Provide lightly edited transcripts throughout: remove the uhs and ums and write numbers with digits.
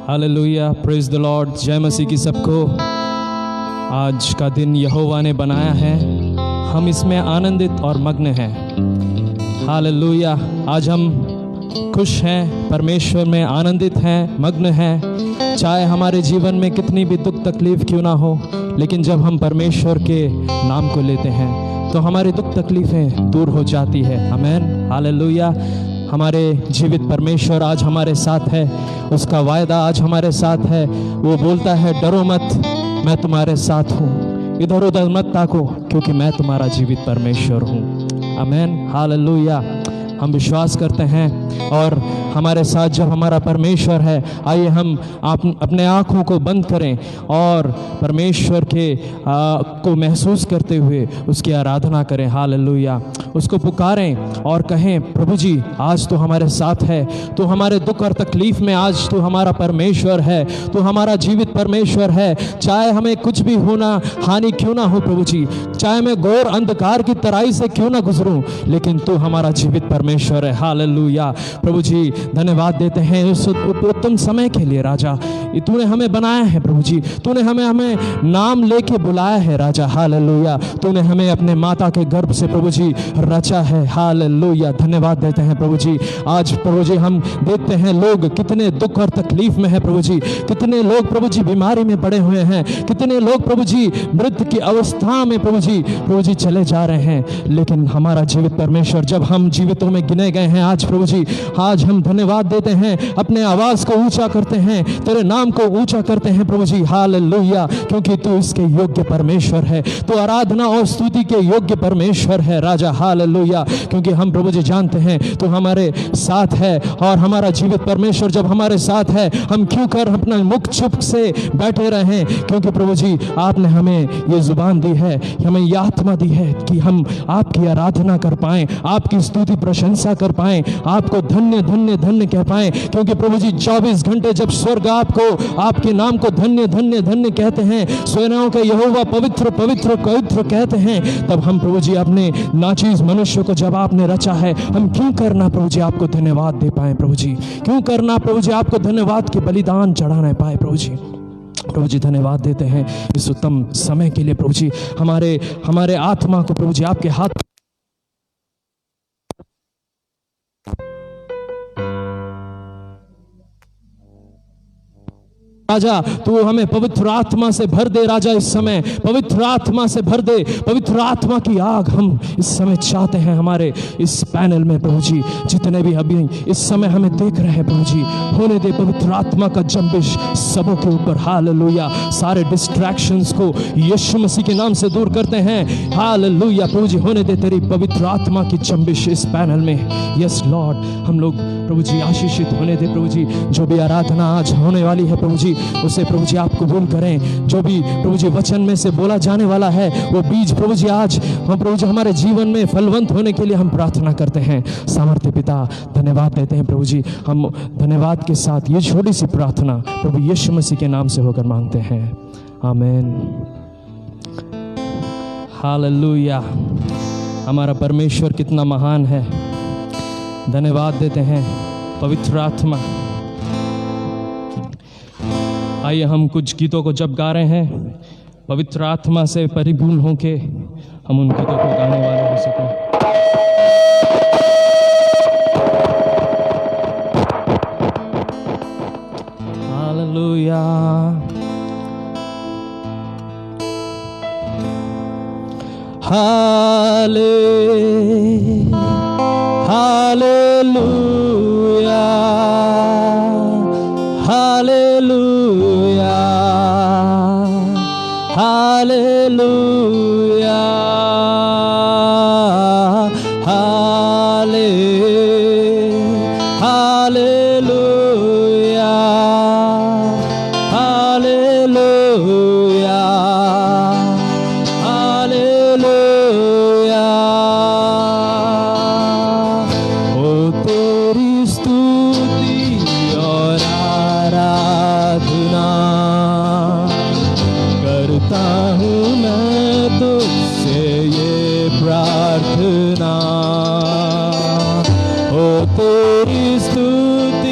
Hallelujah, praise the Lord. जय मसीह की सबको। आज का दिन यहोवा ने बनाया है, हम इसमें आनंदित और मग्न हैं। हालेलुया, आज हम खुश हैं, परमेश्वर में आनंदित हैं, मग्न हैं। चाहे हमारे जीवन में कितनी भी दुख तकलीफ क्यों ना हो, लेकिन जब हम परमेश्वर के नाम को लेते हैं तो हमारी दुख तकलीफ़ें दूर हो जाती है। आमीन, हालेलुया। हमारे जीवित परमेश्वर आज हमारे साथ है, उसका वायदा आज हमारे साथ है। वो बोलता है, डरो मत, मैं तुम्हारे साथ हूँ, इधर उधर मत ताको, क्योंकि मैं तुम्हारा जीवित परमेश्वर हूँ। आमीन, हालेलुया। हम विश्वास करते हैं और हमारे साथ जब हमारा परमेश्वर है, आइए हम अपने आँखों को बंद करें और परमेश्वर के को महसूस करते हुए उसकी आराधना करें। हालेलुया, उसको पुकारें और कहें, प्रभु जी आज तो हमारे साथ है, तो हमारे दुख और तकलीफ में आज तो हमारा परमेश्वर है, तो हमारा जीवित परमेश्वर है। चाहे हमें कुछ भी होना, हानि क्यों ना हो प्रभु जी, चाहे मैं घोर अंधकार की तराई से क्यों ना गुजरूं, लेकिन तू हमारा जीवित परमेश्वर है। हालेलुया, प्रभु जी धन्यवाद देते हैं उस उत्तम समय के लिए। राजा, तूने हमें बनाया है प्रभु जी, तूने हमें नाम लेके बुलाया है राजा। हालेलुया, तूने हमें अपने माता के गर्भ से प्रभु जी रचा है। हालेलुया, धन्यवाद देते हैं प्रभु जी। आज प्रभु जी हम देखते हैं लोग कितने दुख और तकलीफ में है प्रभु जी, कितने लोग प्रभु जी बीमारी में पड़े हुए हैं, कितने लोग प्रभु जी मृत्यु की अवस्था में प्रभु जी चले जा रहे हैं, लेकिन हमारा जीवित परमेश्वर, जब हम जीवितों में गिने गए हैं आज प्रभु जी, आज हम धन्यवाद देते हैं, अपने आवाज को ऊंचा करते हैं, तेरे नाम को ऊंचा करते हैं प्रभु जी। हालेलुया, क्योंकि तू इसके योग्य परमेश्वर है, तो आराधना और स्तुति के योग्य परमेश्वर है राजा। हालेलुया, क्योंकि हम प्रभु जी जानते हैं तो हमारे साथ है, और हमारा जीवित परमेश्वर जब हमारे साथ है, हम क्यों कर अपना मुख चुप से बैठे रहें, क्योंकि प्रभु जी आपने हमें ये जुबान दी है, हमें ये आत्मा दी है कि हम आपकी आराधना कर पाएं, आपकी स्तुति प्रशंसा कर पाएं, आपको धन्य धन्य धन्य कह पाएं। क्योंकि प्रभु जी 24 घंटे जब स्वर्ग आपको, आपके नाम को धन्य धन्य धन्य कहते हैं, सेनाओं के यहोवा पवित्र पवित्र पवित्र कहते हैं, तब हम प्रभु जी अपने नाचीज मनुष्य को जब आपने रचा है, हम क्यों करना प्रभु जी आपको धन्यवाद दे पाए प्रभु जी, क्यों करना प्रभु जी आपको धन्यवाद के बलिदान चढ़ाने पाए प्रभु जी। प्रभु जी धन्यवाद देते हैं इस उत्तम समय के लिए प्रभु जी। हमारे आत्मा को प्रभु जी आपके हाथ राजा, तू हमें पवित्र आत्मा से भर दे राजा। इस समय पवित्र आत्मा से भर दे, पवित्र आत्मा की आग हम इस समय चाहते हैं। हमारे इस पैनल में प्रभु जी जितने भी अभी इस समय हमें देख रहे हैं प्रभु जी, होने दे पवित्र आत्मा का जंबिश सबों के ऊपर। हालेलुया, सारे डिस्ट्रैक्शंस को यीशु मसीह के नाम से दूर करते हैं। हालेलुया, प्रभु जी होने दे तेरी पवित्र आत्मा की जंबिश इस पैनल में। यस लॉर्ड, हम लोग प्रभु जी आशीषित होने दे प्रभु जी। जो भी आराधना आज होने वाली है प्रभु जी, उसे प्रभु जी आप कबूल करें। जो भी प्रभु जी वचन में से बोला जाने वाला है, वो बीज प्रभु जी आज हम प्रभु जी हमारे जीवन में फलवंत होने के लिए हम प्रार्थना करते हैं। सामर्थ्य पिता धन्यवाद देते हैं प्रभु जी। हम धन्यवाद के साथ ये छोटी सी प्रार्थना प्रभु यीशु मसीह के नाम से होकर मांगते हैं, आमीन। हालेलुया, हमारा परमेश्वर कितना महान है। धन्यवाद देते हैं पवित्र आत्मा। आइए हम कुछ गीतों को जब गा रहे हैं, पवित्र आत्मा से परिपूर्ण होके हम उन गीतों को गाने वाले हो सकें। हालेलुया, हाले हालेलुया, हालेलुया, हालेलुया, हाले हालेलुया, हालेलुया, हालेलुया। ओ तेरी स्तुति और आराधना करता हूँ मैं तुझसे ये प्रार्थना। ओ तेरी स्तुति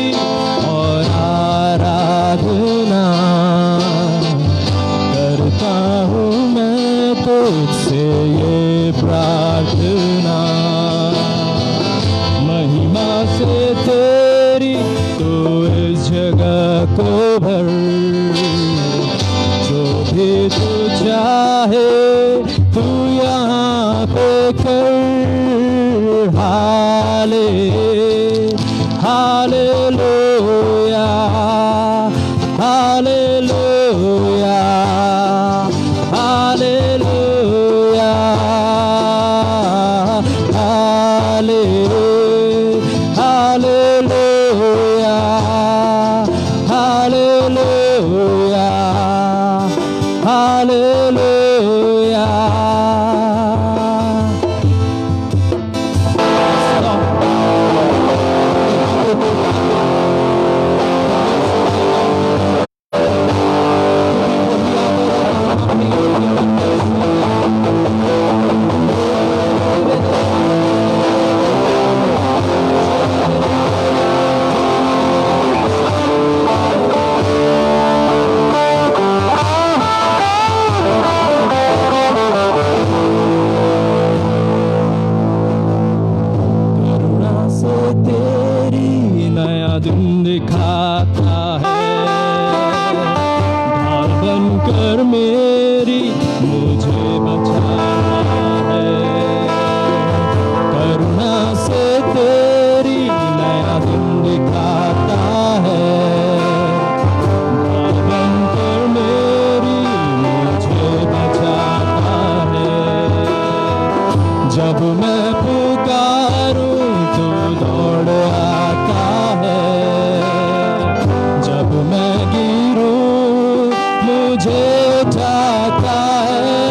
को भर, जो भी तू चाहे तू यहाँ पे कर। Hallelujah, hallelujah, hallelujah, hallelujah, hallelujah, hallelujah. दिन दिखाता है, ढाल बनकर मेरी मुझे बचाना है। करुणा से तेरी नया दिन दिखाता है, ढाल बनकर मेरी मुझे बचाता है। जब मैं पुकारूं तो दौड़ आता है, जब मैं गिरूं मुझे उठाता है।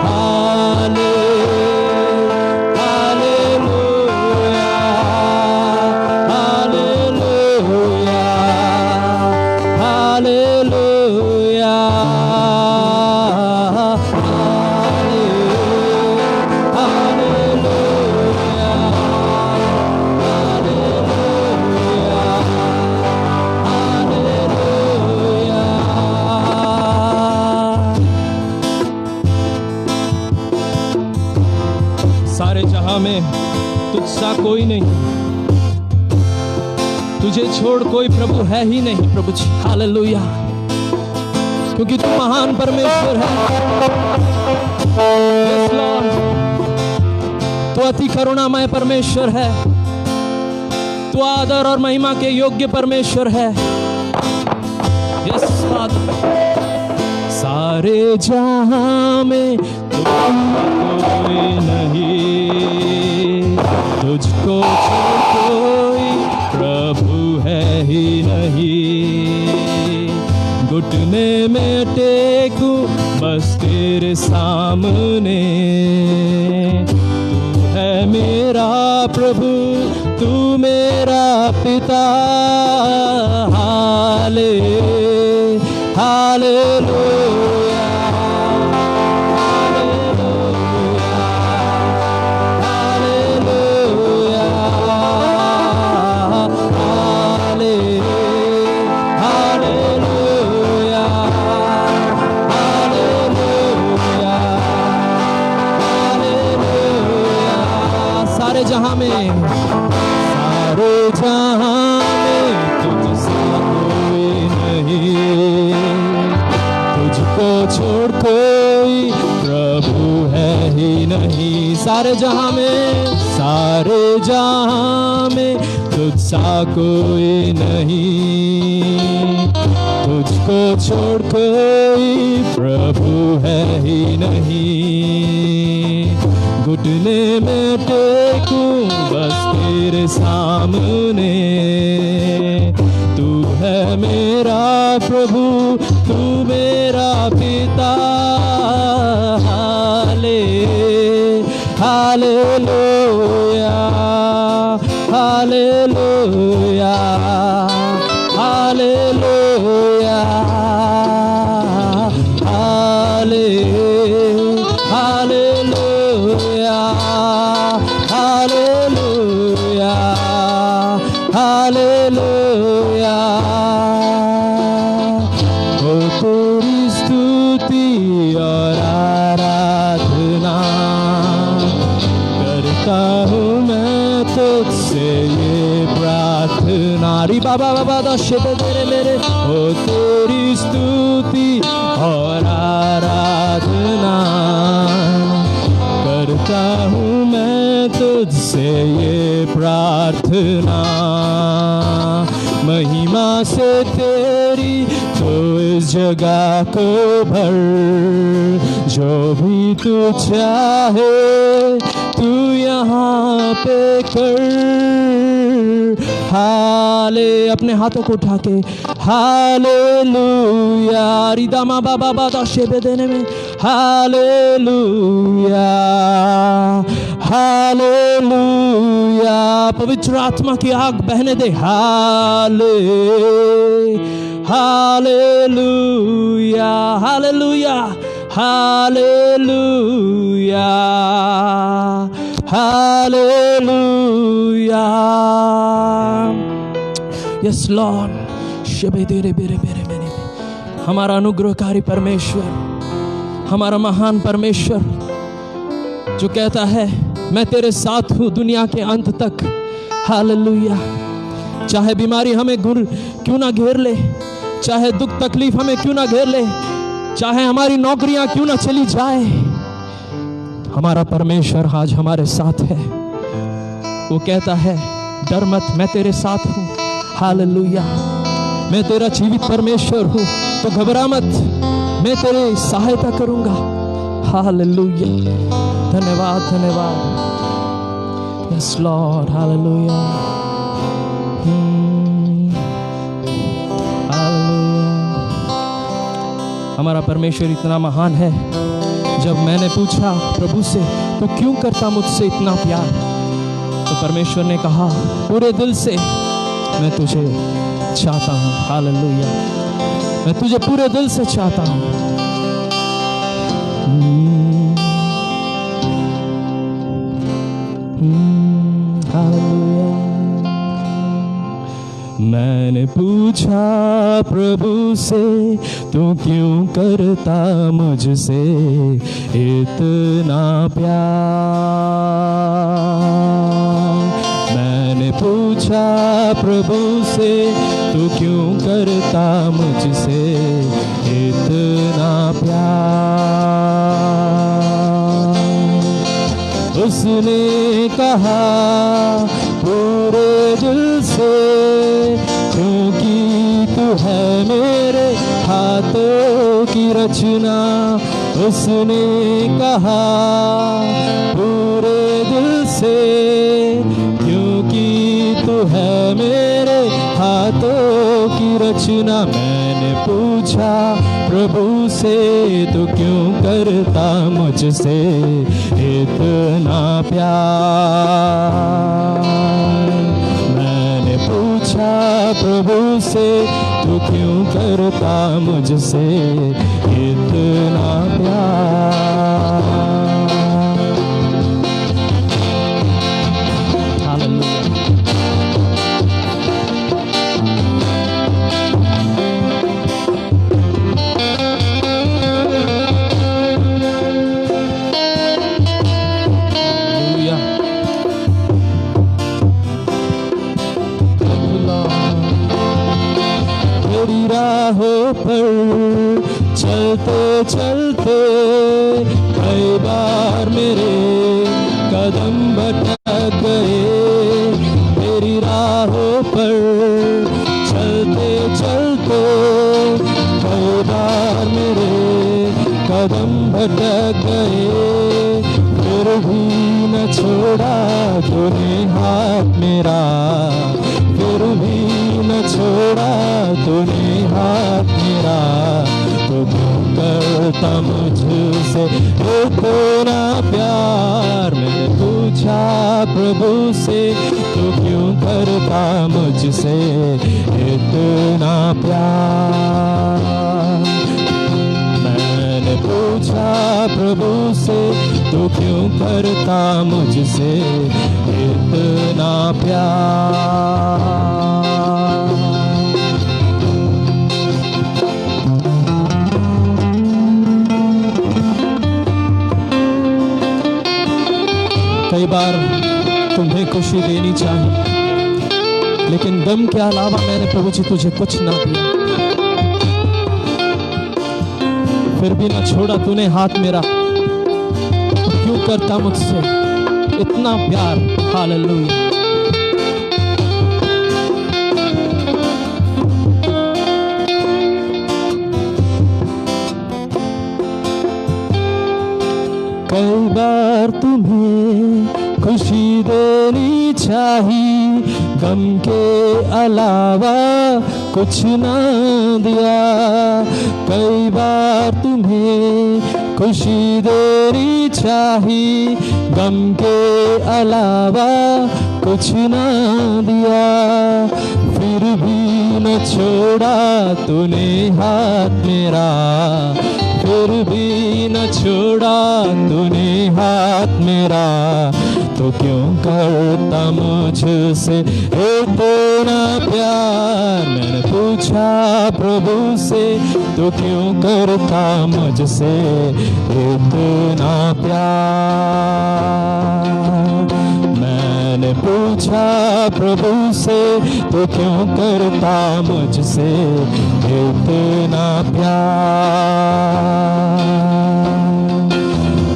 हालेलुया, हालेलुया, हालेलुया, सारे जहां में तुझसा कोई नहीं, तुझे छोड़ कोई प्रभु है ही नहीं प्रभु जी। हालेलुया, क्योंकि तू महान परमेश्वर है। Yes, Lord, तू अति करुणामय परमेश्वर है, तू आदर और महिमा के योग्य परमेश्वर है। Yes, Father, सारे जहां में कोई नहीं, तुझको छोड़ कोई प्रभु है ही नहीं। घुटने में टेकूं बस तेरे सामने, तू है मेरा प्रभु, तू मेरा पिता। हालेलुया, जहां में, सारे जहां में तुझसा कोई नहीं, तुझको छोड़ कोई प्रभु है ही नहीं। सारे जहां में, सारे जहां में तुझसा कोई नहीं, तुझको छोड़ कोई प्रभु है ही नहीं। घुटने में टेकूं बस तेरे सामने, तू है मेरा प्रभु, तू मेरा पिता। Hallelujah, hallelujah, hallelujah, hallelujah, hallelujah, hallelujah. ओ तेरी स्तुति और आराधना करता हूँ मैं तुझसे ये प्रार्थना। प्रार्थना री बाबा बाबा दशे तेरे मेरे हो तेरी स्तुति और आराधना करता हूँ मैं तुझसे ये प्रार्थना। महिमा से तेरी तो इस जगह को भर, जो भी तू चाहे तू यहाँ पे कर। हाले अपने हाथों को उठा के हालेलुया रिदामा बाबा बाबा शेबे देने में हालेलुया हालेलुया। पवित्र आत्मा की आग बहने दे hallelujah hallelujah hallelujah hallelujah. Yes Lord शबे तेरे बेरे बेरे मेरे हमारा अनुग्रहकारी परमेश्वर, हमारा महान परमेश्वर जो कहता है मैं तेरे साथ हूँ दुनिया के अंत तक। हालेलुया। चाहे बीमारी हमें क्यों ना घेर ले, चाहे दुख तकलीफ हमें क्यों ना घेर ले, चाहे हमारी नौकरियां क्यों ना चली जाए, हमारा परमेश्वर आज हमारे साथ है। वो कहता है डर मत, मैं तेरे साथ हूँ। हालेलुया। मैं तेरा जीवित परमेश्वर हूँ, तो घबरा मत, मैं तेरी सहायता करूंगा। हालेलुया। धन्यवाद धन्यवाद। Yes Lord. Hallelujah hallelujah. हमारा परमेश्वर इतना महान है। जब मैंने पूछा प्रभु से तो क्यों करता मुझसे इतना प्यार, तो परमेश्वर ने कहा पूरे दिल से मैं तुझे चाहता हूँ। हालेलुया। मैं तुझे पूरे दिल से चाहता हूँ। हालेलुया। मैंने पूछा प्रभु से तू क्यों करता मुझसे इतना प्यार। मैंने पूछा प्रभु से तू क्यों करता मुझसे इतना प्यार। उसने कहा पूरे दिल से, क्योंकि तू है मेरे हाथों की रचना। उसने कहा पूरे दिल से, क्योंकि तू है मेरे हाथों की रचना। मैंने पूछा प्रभु से तू क्यों करता मुझसे इतना प्यार। मैंने पूछा प्रभु से तू क्यों करता मुझसे इतना प्यार। राहों पर चलते चलते कई बार मेरे कदम भटक गए। तेरी राहों पर चलते चलते कई बार मेरे कदम भटक गए। फिर भी न छोड़ा तूने हाथ मेरा, फिर भी न छोड़ा तूने हाथ मेरा। तो क्यों करता मुझसे इतना प्यार। मैंने पूछा प्रभु से तो क्यों करता मुझसे इतना प्यार। मैंने पूछा प्रभु से तो क्यों करता मुझसे इतना प्यार। कई बार तुम्हें खुशी देनी चाहिए, लेकिन गम के अलावा मैंने प्रभु जी तुझे कुछ ना दिया, फिर भी ना छोड़ा तूने हाथ मेरा। क्यों करता मुझसे इतना प्यार। हालेलुया। कई बार तुम्हें खुशी देनी चाहिए, गम के अलावा कुछ ना दिया। कई बार तुम्हें खुशी देनी चाहिए, गम के अलावा कुछ ना दिया। फिर भी न छोड़ा तूने हाथ मेरा, फिर भी न छोड़ा तूने हाथ मेरा। तो क्यों करता मुझसे इतना प्यार। मैंने पूछा प्रभु से, तो क्यों करता मुझसे इतना प्यार। मैंने पूछा प्रभु से, तो क्यों करता मुझसे इतना प्यार।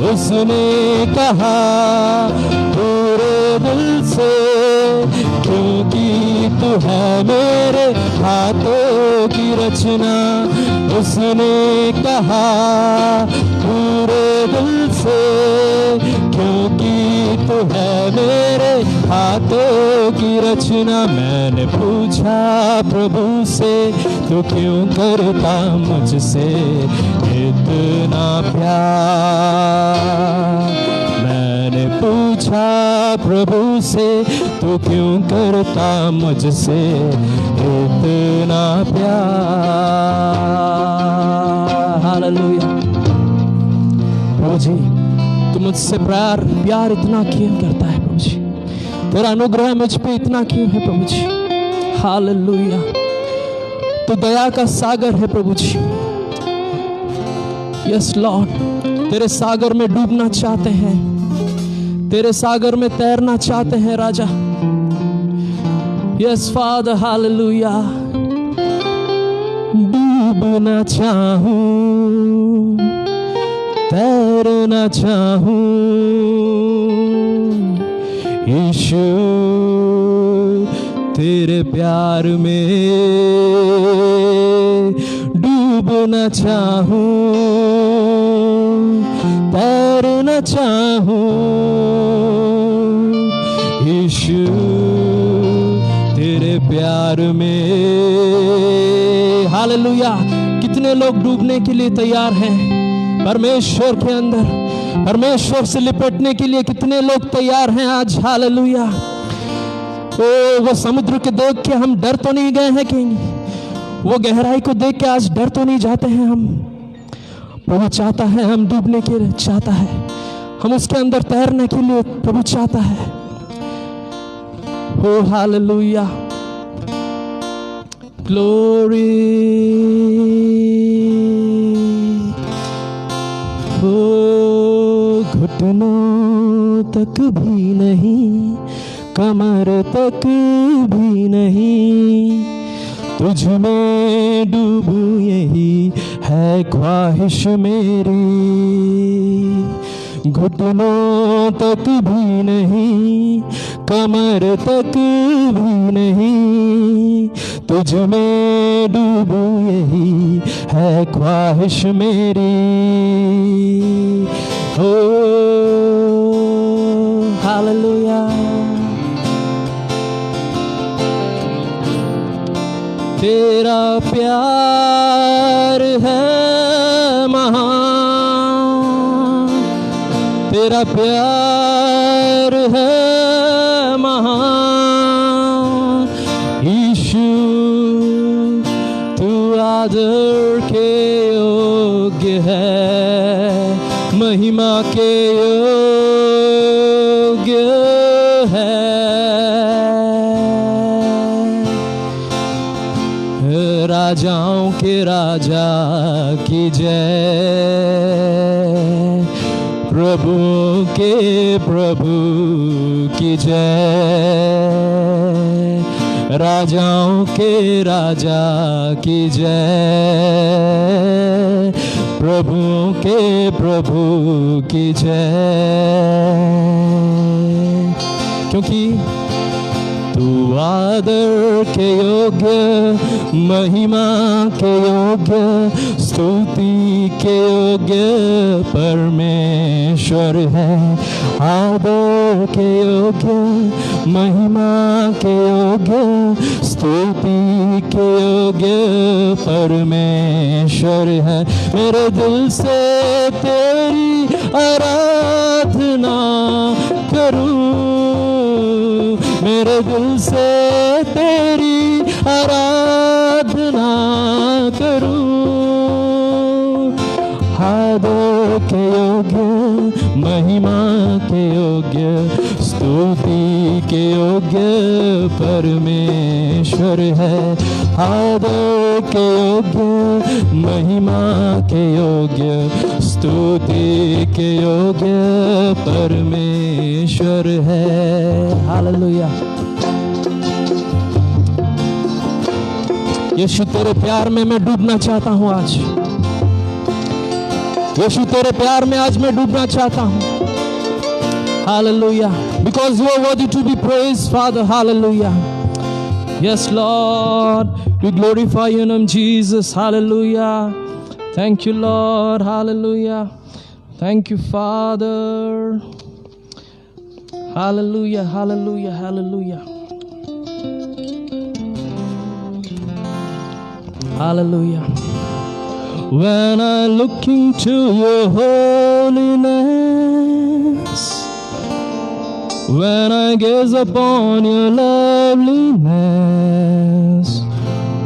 उसने कहा पूरे दिल से, क्योंकि तू है मेरे हाथों की रचना। उसने कहा पूरे दिल से, क्योंकि तू है मेरे हाथों की रचना। मैंने पूछा प्रभु से, तो क्यों करता मुझसे इतना प्यार। मैंने पूछा प्रभु से, तो क्यों करता मुझसे इतना प्यार। हालेलुया। प्रभु जी तू मुझसे प्यार इतना क्यों करता है प्रभु जी। तेरा अनुग्रह मुझ पे इतना क्यों है प्रभु जी। हालेलुया। तो दया का सागर है प्रभु जी। यस लॉर्ड, तेरे सागर में डूबना चाहते हैं, तेरे सागर में तैरना चाहते हैं राजा। Yes father. हालेलुया। डूबना चाहूं, तैरना चाहूं, यीशु तेरे प्यार में डूबना चाहूं, तैरना चाहूं, यीशु तेरे प्यार में। हालेलुया। कितने लोग डूबने के लिए तैयार हैं परमेश्वर के अंदर, परमेश्वर से लिपटने के लिए कितने लोग तैयार हैं आज। हालेलुया। ओ वो समुद्र के देख के हम डर तो नहीं गए हैं कहीं, वो गहराई को देख के आज डर तो नहीं जाते हैं हम। प्रभु चाहता है हम डूबने के लिए, चाहता है हम उसके अंदर तैरने के लिए प्रभु चाहता है। ओ हालेलुया। ग्लोरी। ओ घुटनों तक भी नहीं, कमर तक भी नहीं, तुझ में डूबूं यही है ख्वाहिश मेरी। घुटनों तक भी नहीं, कमर तक भी नहीं, तुझ में डूबूं यही है ख्वाहिश मेरी। ओ हालेलुया। तेरा प्यार है महान, तेरा प्यार है महान, यीशु तू आदर के योग्य है, महिमा के योग्य है। राजाओं के राजा की जय, प्रभुओं के प्रभु की जय। राजाओं के राजा की जय, प्रभुओं के प्रभु की जय। क्योंकि तू आदर के योग्य, महिमा के योग्य, स्तुति के योग्य परमेश्वर है। आदर के योग्य, महिमा के योग्य, स्तुति के योग्य परमेश्वर है। मेरे दिल से तेरी आराधना करूं, मेरे दिल से तेरी आराधना करूं। आदर के योग्य, महिमा के योग्य, स्तुति के योग्य परमेश्वर है। आदर के योग्य, महिमा के योग्य, स्तुति के योग्य परमेश्वर है। हालेलुया। यीशु तेरे प्यार में मैं डूबना चाहता हूं आज। यीशु तेरे प्यार में आज मैं डूबना चाहता हूं। Hallelujah. Because you are worthy to be praised, Father. Hallelujah. Yes, Lord. We glorify your name, Jesus. Hallelujah. Thank you, Lord. Hallelujah. Thank you, Father. Hallelujah. Hallelujah. Hallelujah. Hallelujah. When I look into your holiness, when I gaze upon your loveliness,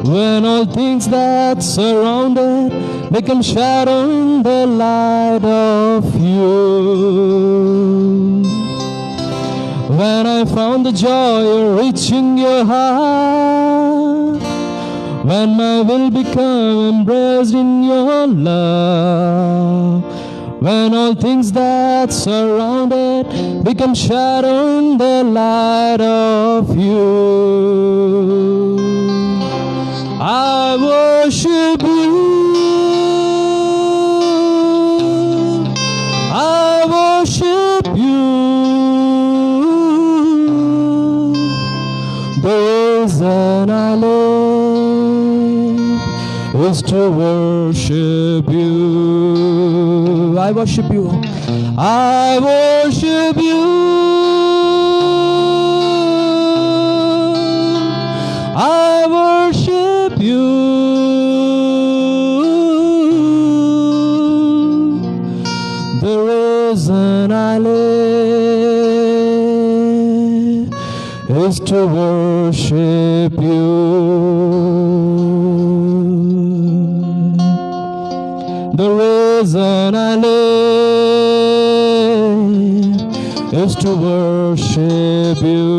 when all things that surround it become shadow in the light of you, when I found the joy of reaching your heart, when my will become embraced in your love, when all things that surround it become shadow in the light of you, I worship you, I worship you. The reason I live is to worship you. I worship you. I worship you. I worship you. The reason I live is to worship you. The reason I live is to worship you.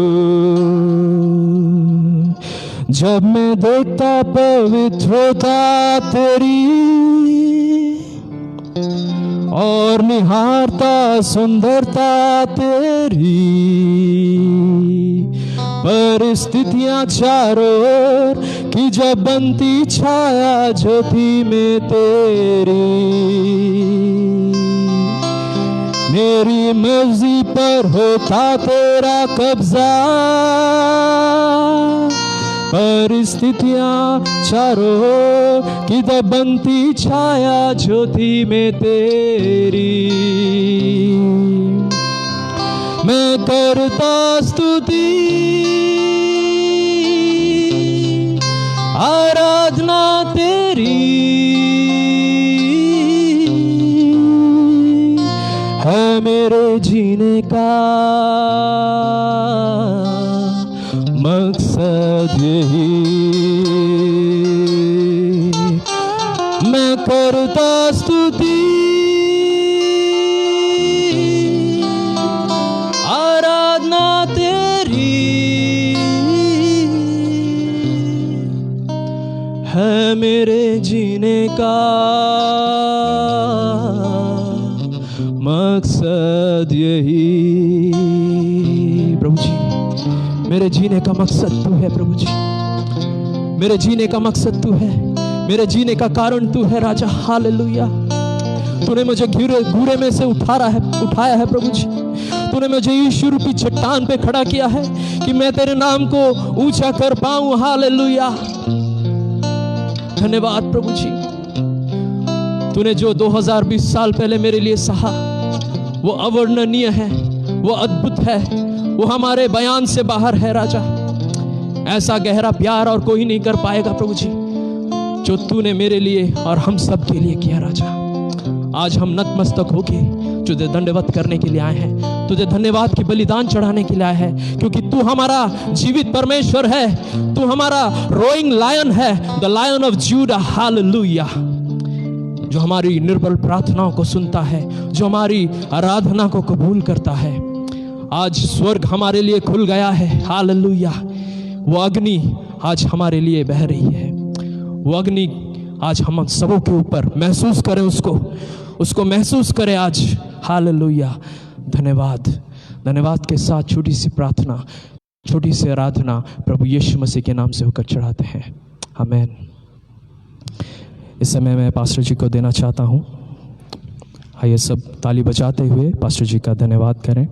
जब मैं देखता पवित्रता तेरी और निहारता सुंदरता तेरी, परिस्थितियां चारों ओर की जब बनती छाया ज्योति में तेरी, मेरी मर्जी पर होता तेरा कब्जा, परिस्थितियां चारों ओर की जब बनती छाया ज्योति में तेरी, मैं करता स्तुति आराधना तेरी, है मेरे जीने का मकसद यही, मैं करता स्तुति आराधना तेरी, है मेरे जीने का मकसद यही। प्रभु जी मेरे जीने का मकसद तू है प्रभु जी, मेरे जीने का मकसद तू है, मेरे जीने का कारण तू है राजा। हालेलुया। तूने मुझे घूरे में से उठाया है प्रभु जी। तूने मुझे यीशु रूपी चट्टान पे खड़ा किया है कि मैं तेरे नाम को ऊंचा कर पाऊं। हालेलुया। धन्यवाद प्रभु जी। तूने जो 2020 साल पहले मेरे लिए सहा वो अवर्णनीय है, वो अद्भुत है, वो हमारे बयान से बाहर है राजा। ऐसा गहरा प्यार और कोई नहीं कर पाएगा प्रभु जी जो तूने मेरे लिए और हम सब के लिए किया राजा। आज हम नतमस्तक होके तुझे दंडवत करने के लिए आए हैं, तुझे धन्यवाद की बलिदान चढ़ाने के लिए आए हैं, क्योंकि तू हमारा जीवित परमेश्वर है, तू हमारा रोइंग लायन है, the lion of Judah. Hallelujah. जो हमारी निर्बल प्रार्थनाओं को सुनता है, जो हमारी आराधना को कबूल करता है। आज स्वर्ग हमारे लिए खुल गया है। हालेलुया। वो अग्नि आज हमारे लिए बह रही है, वो अग्नि आज हम सबों के ऊपर महसूस करें, उसको महसूस करें आज। हालेलुया। धन्यवाद के साथ छोटी सी प्रार्थना, छोटी सी आराधना प्रभु यीशु मसीह के नाम से होकर चढ़ाते हैं। आमीन। इस समय मैं पास्टर जी को देना चाहता हूँ। आइए सब ताली बजाते हुए पास्टर जी का धन्यवाद करें।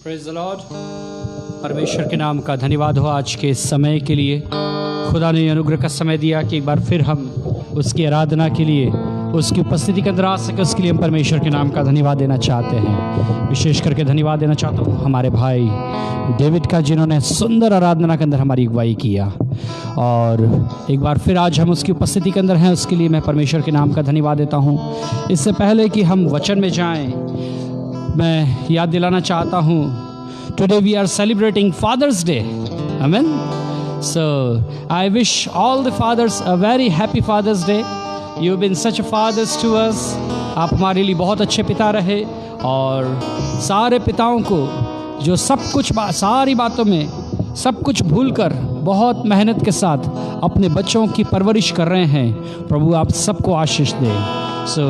Praise the Lord. परमेश्वर के नाम का धन्यवाद हो आज के समय के लिए। खुदा ने अनुग्रह का समय दिया कि एक बार फिर हम उसकी आराधना के लिए, उसकी उपस्थिति के अंदर आ सके। उसके लिए हम परमेश्वर के नाम का धन्यवाद देना चाहते हैं। विशेष करके धन्यवाद देना चाहता हूँ हमारे भाई डेविड का, जिन्होंने सुंदर आराधना के अंदर हमारी अगुवाई किया। और एक बार फिर आज हम उसकी उपस्थिति के अंदर हैं, उसके लिए मैं परमेश्वर के नाम का धन्यवाद देता हूँ। इससे पहले कि हम वचन में जाएँ, मैं याद दिलाना चाहता हूँ, today we are celebrating fathers Day. Amen. So I wish all the fathers a very happy Father's Day. You been such fathers to us. आप हमारे लिए बहुत अच्छे पिता रहे, और सारे पिताओं को जो सब कुछ सारी बातों में सब कुछ भूलकर बहुत मेहनत के साथ अपने बच्चों की परवरिश कर रहे हैं, प्रभु आप सबको आशीष दे। सो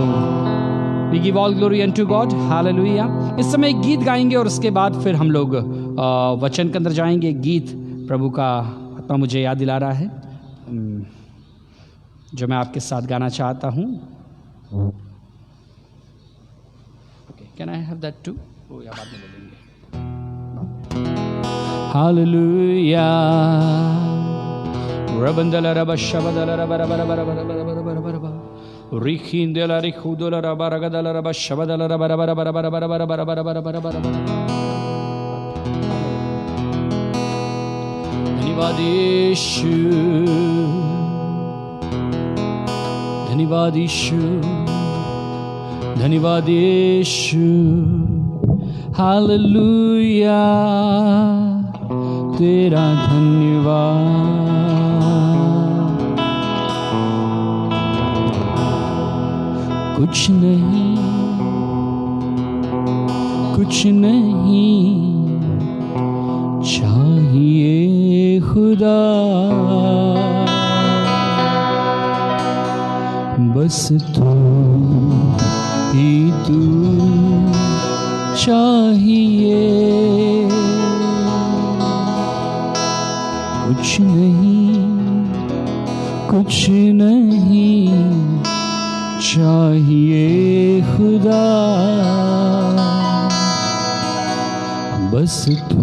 We give all glory unto God. Hallelujah. इस समय एक गीत गाएंगे और उसके बाद फिर हम लोग वचन के अंदर जाएंगे। गीत प्रभु का आत्मा मुझे याद दिला रहा है, जो मैं आपके साथ गाना चाहता हूँ। Can I have that too? ओ या बाद में ले लेंगे। Hallelujah. Rabandala raba shabadala raba raba raba raba raba raba raba Rikhindela rikhudola raba ragadala raba shabadala raba raba raba raba raba raba raba raba raba raba raba धन्यवाद यीशु, धन्यवाद यीशु, धन्यवाद यीशु। Hallelujah. तेरा धन्यवाद। कुछ नहीं, कुछ नहीं चाहिए खुदा, बस तू ही तू चाहिए। कुछ नहीं, कुछ नहीं चाहिए खुदा, बस तू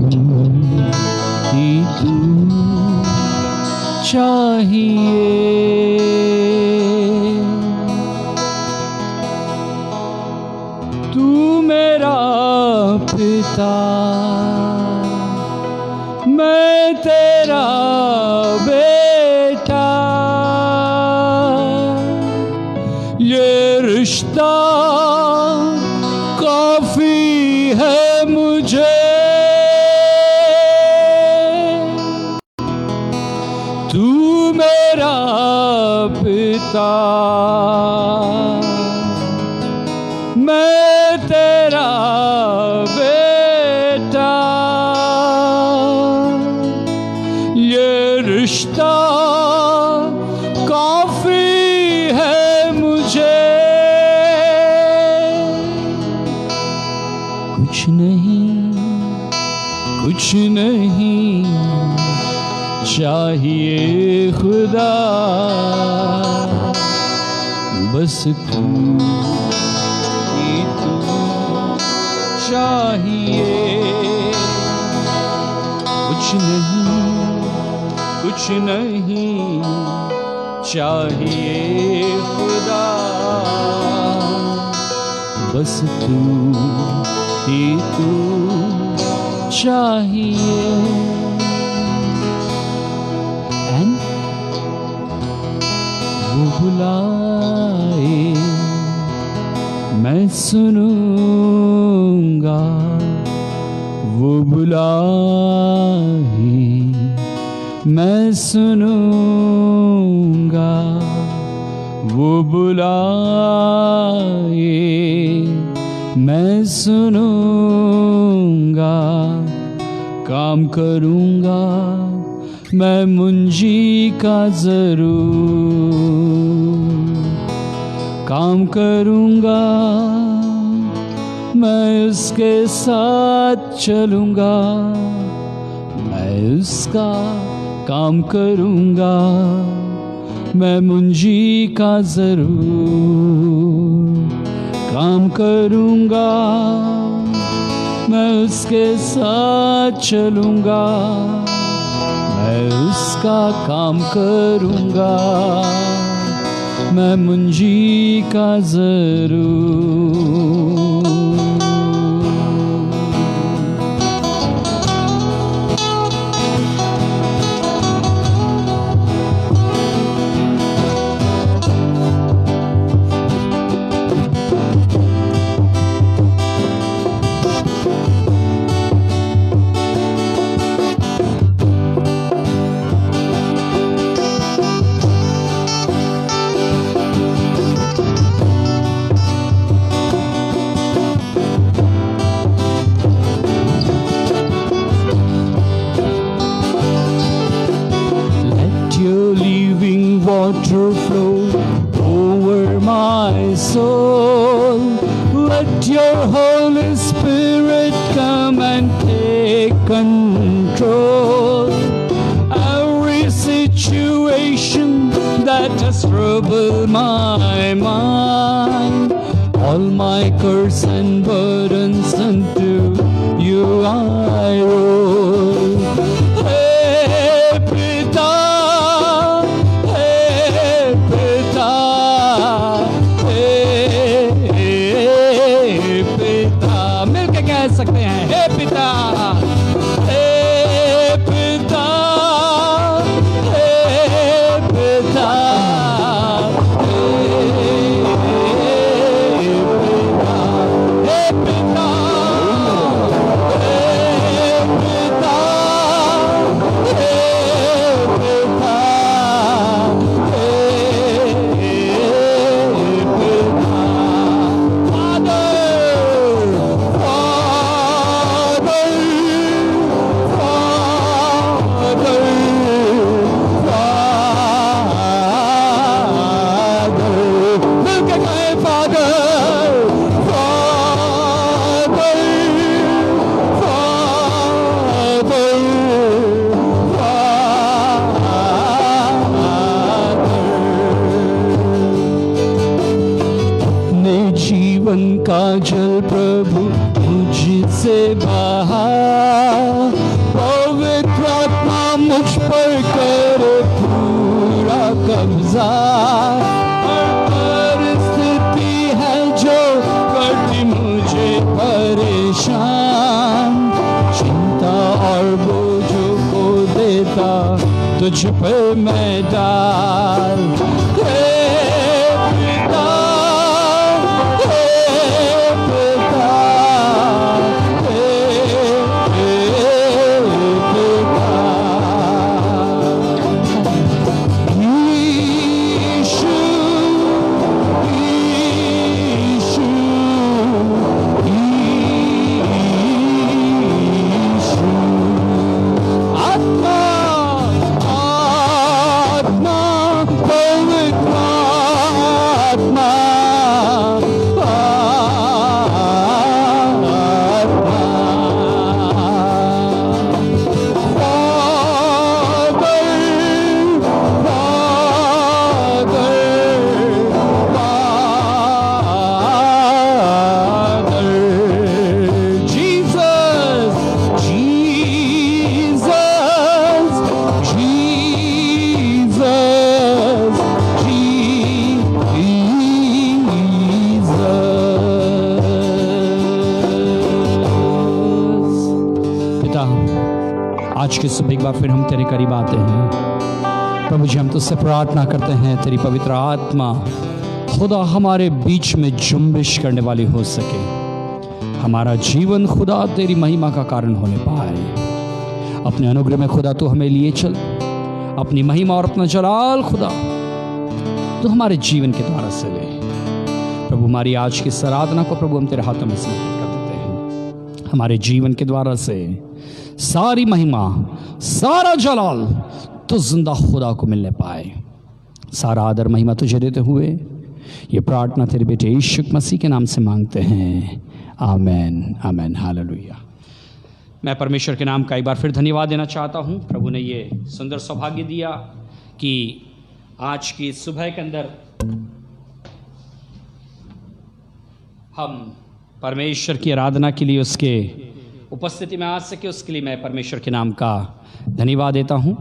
ही तू चाहिए। तू मेरा पिता, मैं तेरा बेटा, ये रिश्ता काफी है मुझे। तू मेरा पिता, मैं तेरा बेटा, ये रिश्ता काफी है मुझे, कुछ नहीं चाहिए खुदा, बस तू ही तू चाहिए। कुछ नहीं चाहिए खुदा, बस तू ही तू चाहिए। And वो बुलाए मैं सुनूंगा, वो बुलाए मैं सुनूंगा, वो बुलाए मैं सुनूंगा, काम करूंगा मैं मुंजी का जरूर, काम करूंगा मैं उसके साथ चलूंगा, मैं उसका काम करूंगा मैं मुंजी का जरूर, काम करूंगा मैं उसके साथ चलूंगा, मैं उसका काम करूंगा मैं मुंजी का जरूर। Water flow over my soul. Let your Holy Spirit come and take control. Every situation that has troubled my mind, all my curse and burdens unto you I roll. सकते हैं हे पिता, हे पिता, हे पिता, हे पिता, हे पिता, का जल प्रभु मुझसे बहा, पवित्र आत्मा मुझ पर करे पूरा कब्जा। हर परिस्थिति है जो करती मुझे परेशान, चिंता और बोझों को देता तुझ पे मैं डाल। आज की सुबह एक बार फिर हम तेरे करीब आते हैं। प्रभु जी, हम तुझसे प्रार्थना करते हैं तेरी पवित्र आत्मा खुदा हमारे बीच में जुम्बिश करने वाली हो सके, हमारा जीवन खुदा तेरी महिमा का कारण होने पाए। अपने अनुग्रह में खुदा तू हमें लिए चल, अपनी महिमा और अपना जलाल खुदा तू हमारे जीवन के द्वारा से ले। प्रभु, हमारी आज की आराधना को प्रभु हम तेरे हाथों में समर्पित कर देते हैं। हमारे जीवन के द्वारा से सारी महिमा, सारा जलाल तो जिंदा खुदा को मिलने पाए। सारा आदर महिमा तुझे देते हुए ये प्रार्थना तेरे बेटे यीशु मसीह के नाम से मांगते हैं, आमेन, आमेन, हालेलुया। मैं परमेश्वर के नाम का एक बार फिर धन्यवाद देना चाहता हूँ। प्रभु ने ये सुंदर सौभाग्य दिया कि आज की सुबह के अंदर हम परमेश्वर की आराधना के लिए उसके उपस्थिति में आ सके। उसके लिए मैं परमेश्वर के नाम का धन्यवाद देता हूँ।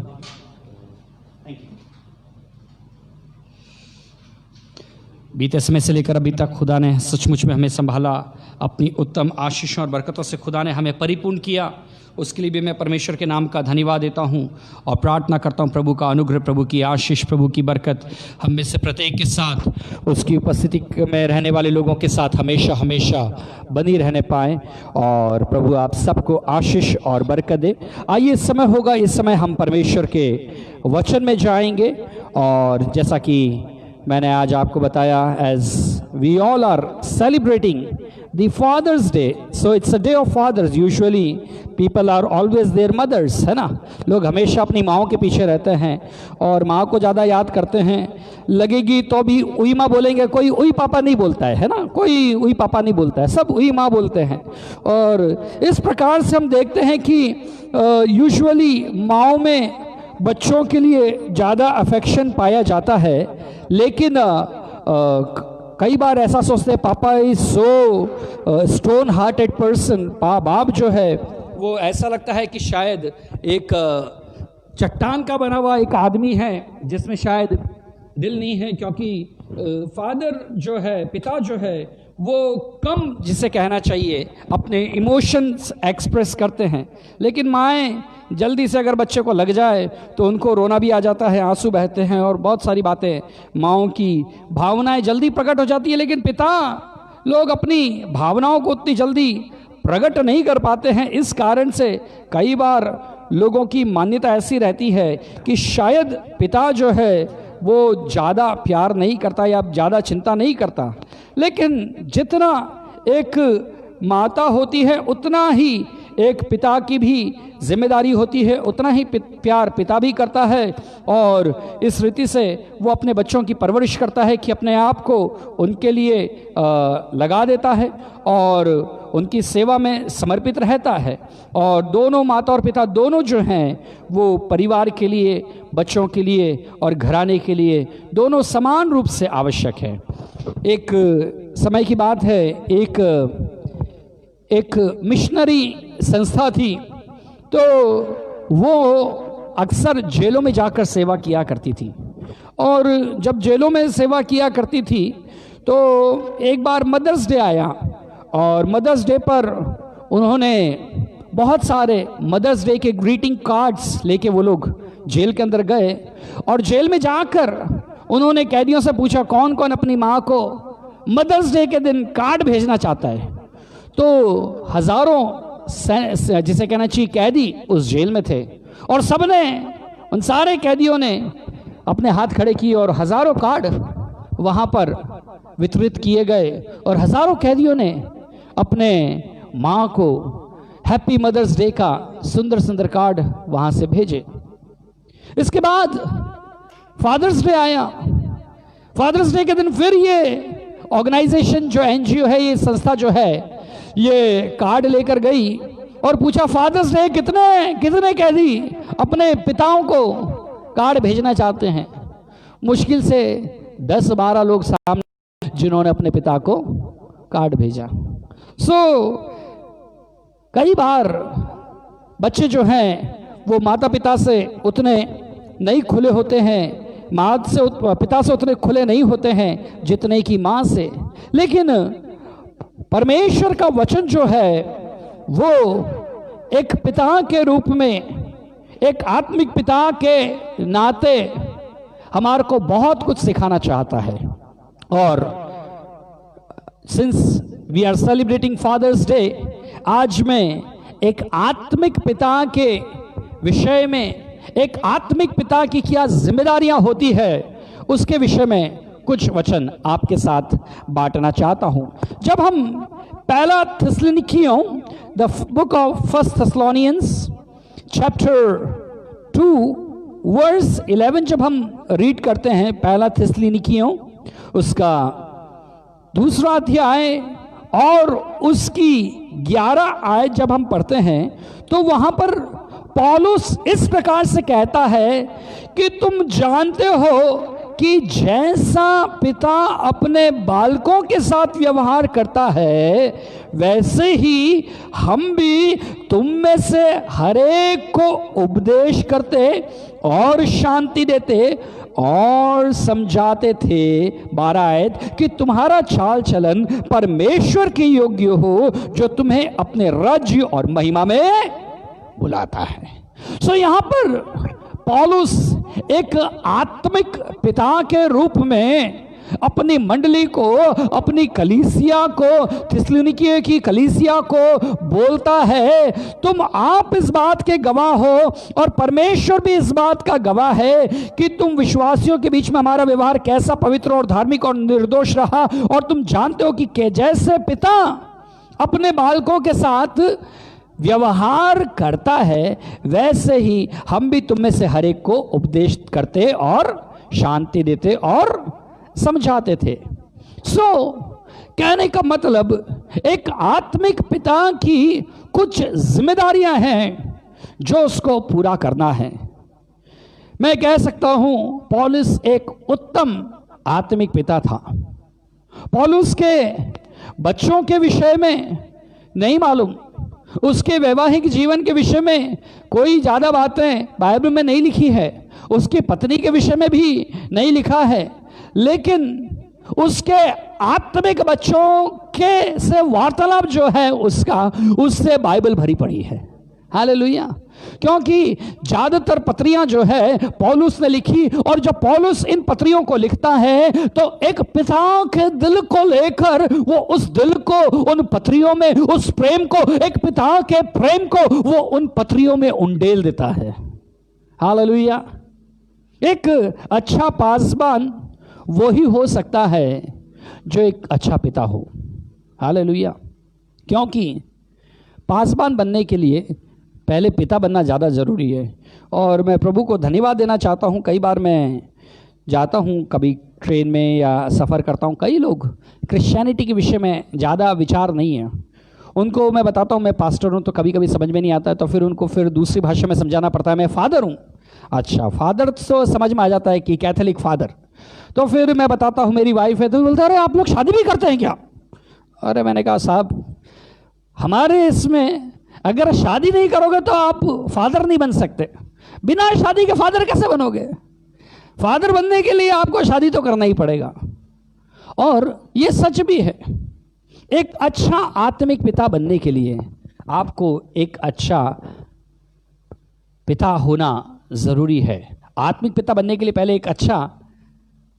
बीते समय से लेकर अभी तक खुदा ने सचमुच में हमें संभाला, अपनी उत्तम आशीषों और बरकतों से खुदा ने हमें परिपूर्ण किया। उसके लिए भी मैं परमेश्वर के नाम का धन्यवाद देता हूं और प्रार्थना करता हूं प्रभु का अनुग्रह, प्रभु की आशीष, प्रभु की बरकत हम में से प्रत्येक के साथ, उसकी उपस्थिति में रहने वाले लोगों के साथ हमेशा हमेशा बनी रहने पाए। और प्रभु आप सबको आशीष और बरकत दे। आइए इस समय होगा, इस समय हम परमेश्वर के वचन में जाएंगे। और जैसा कि मैंने आज आपको बताया, as we all are celebrating the fathers day, so it's a day of fathers. Usually people are always there mothers, है ना। लोग हमेशा अपनी माँओं के पीछे रहते हैं और माँ को ज़्यादा याद करते हैं। लगेगी तो भी उई माँ बोलेंगे, कोई उई पापा नहीं बोलता है ना, कोई उई पापा नहीं बोलता है, सब उई माँ बोलते हैं। और इस प्रकार से हम देखते हैं कि यूजुअली माँओं में बच्चों के लिए ज़्यादा अफेक्शन पाया जाता है, लेकिन कई बार ऐसा सोचते हैं पापा is so stone hearted person. बाप जो है वो ऐसा लगता है कि शायद एक चट्टान का बना हुआ एक आदमी है जिसमें शायद दिल नहीं है, क्योंकि फादर जो है, पिता जो है, वो कम जिसे कहना चाहिए अपने इमोशंस एक्सप्रेस करते हैं। लेकिन माएँ जल्दी से अगर बच्चे को लग जाए तो उनको रोना भी आ जाता है, आंसू बहते हैं और बहुत सारी बातें, माँओं की भावनाएं जल्दी प्रकट हो जाती है। लेकिन पिता लोग अपनी भावनाओं को उतनी जल्दी प्रकट नहीं कर पाते हैं। इस कारण से कई बार लोगों की मान्यता ऐसी रहती है कि शायद पिता जो है वो ज़्यादा प्यार नहीं करता या ज़्यादा चिंता नहीं करता। लेकिन जितना एक माता होती है उतना ही एक पिता की भी जिम्मेदारी होती है, उतना ही प्यार पिता भी करता है। और इस रीति से वो अपने बच्चों की परवरिश करता है कि अपने आप को उनके लिए लगा देता है और उनकी सेवा में समर्पित रहता है। और दोनों माता और पिता दोनों जो हैं वो परिवार के लिए, बच्चों के लिए और घराने के लिए दोनों समान रूप से आवश्यक है। एक समय की बात है, एक मिशनरी संस्था थी, तो वो अक्सर जेलों में जाकर सेवा किया करती थी। और जब जेलों में सेवा किया करती थी तो एक बार मदर्स डे आया और मदर्स डे पर उन्होंने बहुत सारे मदर्स डे के ग्रीटिंग कार्ड्स लेके वो लोग जेल के अंदर गए। और जेल में जाकर उन्होंने कैदियों से पूछा कौन कौन अपनी माँ को मदर्स डे के दिन कार्ड भेजना चाहता है। तो हजारों, जिसे कहना चाहिए, कैदी उस जेल में थे और सबने, उन सारे कैदियों ने अपने हाथ खड़े किए और हजारों कार्ड वहाँ पर वितरित किए गए और हजारों कैदियों ने अपने माँ को हैप्पी मदर्स डे का सुंदर सुंदर कार्ड वहाँ से भेजे। इसके बाद फादर्स डे आया। फादर्स डे के दिन फिर ये ऑर्गेनाइजेशन जो एनजीओ है, ये संस्था जो है, ये कार्ड लेकर गई और पूछा फादर्स डे कितने कैदी अपने पिताओं को कार्ड भेजना चाहते हैं। मुश्किल से 10-12 लोग सामने जिन्होंने अपने पिता को कार्ड भेजा। कई बार बच्चे जो हैं वो माता पिता से उतने नहीं खुले होते हैं, पिता से उतने खुले नहीं होते हैं जितने की माँ से। लेकिन परमेश्वर का वचन जो है वो एक पिता के रूप में, एक आत्मिक पिता के नाते हमारे को बहुत कुछ सिखाना चाहता है। और since we are celebrating fathers day, आज मैं एक आत्मिक पिता के विषय में, एक आत्मिक पिता की क्या जिम्मेदारियां होती है उसके विषय में कुछ वचन आपके साथ बांटना चाहता हूं। जब हम पहला थिस्सलुनीकियों, the book of first Thessalonians chapter 2 verse 11 जब हम रीड करते हैं, पहला थिस्सलुनीकियों उसका दूसरा अध्याय और उसकी 11 आयत जब हम पढ़ते हैं, तो वहां पर पौलुस इस प्रकार से कहता है कि तुम जानते हो कि जैसा पिता अपने बालकों के साथ व्यवहार करता है, वैसे ही हम भी तुम में से हरेक को उपदेश करते और शांति देते और समझाते थे। 12 आयत, कि तुम्हारा चाल चलन परमेश्वर के योग्य हो, जो तुम्हें अपने राज्य और महिमा में बुलाता है। सो यहां पर पौलुस एक आत्मिक पिता के रूप में अपनी मंडली को, अपनी कलीसिया को, थिस्सलुनीकियों की कलीसिया को बोलता है, तुम आप इस बात के गवाह हो और परमेश्वर भी इस बात का गवाह है कि तुम विश्वासियों के बीच में हमारा व्यवहार कैसा पवित्र और धार्मिक और निर्दोष रहा। और तुम जानते हो कि जैसे पिता अपने बालकों के साथ व्यवहार करता है, वैसे ही हम भी तुम में से हर एक को उपदेश करते और शांति देते और समझाते थे। कहने का मतलब एक आत्मिक पिता की कुछ जिम्मेदारियां हैं जो उसको पूरा करना है। मैं कह सकता हूं पौलुस एक उत्तम आत्मिक पिता था। पौलुस के बच्चों के विषय में नहीं मालूम, उसके वैवाहिक जीवन के विषय में कोई ज़्यादा बातें बाइबल में नहीं लिखी है, उसकी पत्नी के विषय में भी नहीं लिखा है, लेकिन उसके आत्मिक बच्चों के से वार्तालाप जो है उससे बाइबल भरी पड़ी है। हालेलुया। क्योंकि ज़्यादातर पत्रियां जो है पौलुस ने लिखी, और जब पौलुस इन पत्रियों को लिखता है तो एक पिता के दिल को लेकर वो उस दिल को उन पत्रियों में, उस प्रेम को, एक पिता के प्रेम को वो उन पत्रियों में उंडेल देता है। हालेलुया। एक अच्छा पासबान वही हो सकता है जो एक अच्छा पिता हो। हालेलुया। क्योंकि पासबान बनने के लिए पहले पिता बनना ज़्यादा ज़रूरी है। और मैं प्रभु को धन्यवाद देना चाहता हूँ। कई बार मैं जाता हूँ, कभी ट्रेन में या सफ़र करता हूँ, कई लोग क्रिश्चियनिटी के विषय में ज़्यादा विचार नहीं है। उनको मैं बताता हूँ मैं पास्टर हूँ, तो कभी कभी समझ में नहीं आता है, तो फिर उनको फिर दूसरी भाषा में समझाना पड़ता है, मैं फादर हूँ। अच्छा, फादर तो समझ में आ जाता है कि कैथोलिक फादर। तो फिर मैं बताता हूँ मेरी वाइफ है, तो बोलते अरे आप लोग शादी भी करते हैं क्या? अरे मैंने कहा साहब, हमारे इसमें अगर शादी नहीं करोगे तो आप फादर नहीं बन सकते। बिना शादी के फादर कैसे बनोगे? फादर बनने के लिए आपको शादी तो करना ही पड़ेगा। और ये सच भी है। एक अच्छा आत्मिक पिता बनने के लिए आपको एक अच्छा पिता होना ज़रूरी है। आत्मिक पिता बनने के लिए पहले एक अच्छा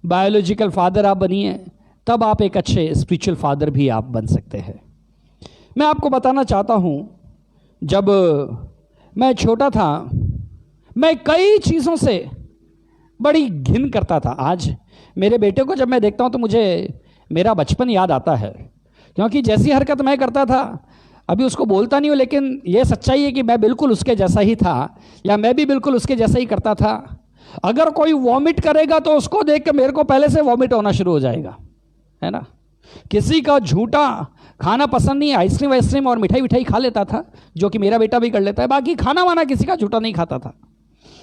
बायोलॉजिकल फादर आप बनिए, तब आप एक अच्छे स्पिरिचुअल फादर भी आप बन सकते हैं। मैं आपको बताना चाहता हूँ, जब मैं छोटा था मैं कई चीज़ों से बड़ी घिन करता था। आज मेरे बेटे को जब मैं देखता हूँ तो मुझे मेरा बचपन याद आता है, क्योंकि जैसी हरकत मैं करता था, अभी उसको बोलता नहीं हूँ, लेकिन यह सच्चाई है कि मैं बिल्कुल उसके जैसा ही था, या मैं भी बिल्कुल उसके जैसा ही करता था। अगर कोई वॉमिट करेगा तो उसको देख के मेरे को पहले से वॉमिट होना शुरू हो जाएगा, है ना। किसी का झूठा खाना पसंद नहीं, आइसक्रीम वाइसक्रीम और मिठाई खा लेता था, जो कि मेरा बेटा भी कर लेता है। बाकी खाना वाना किसी का झूठा नहीं खाता था।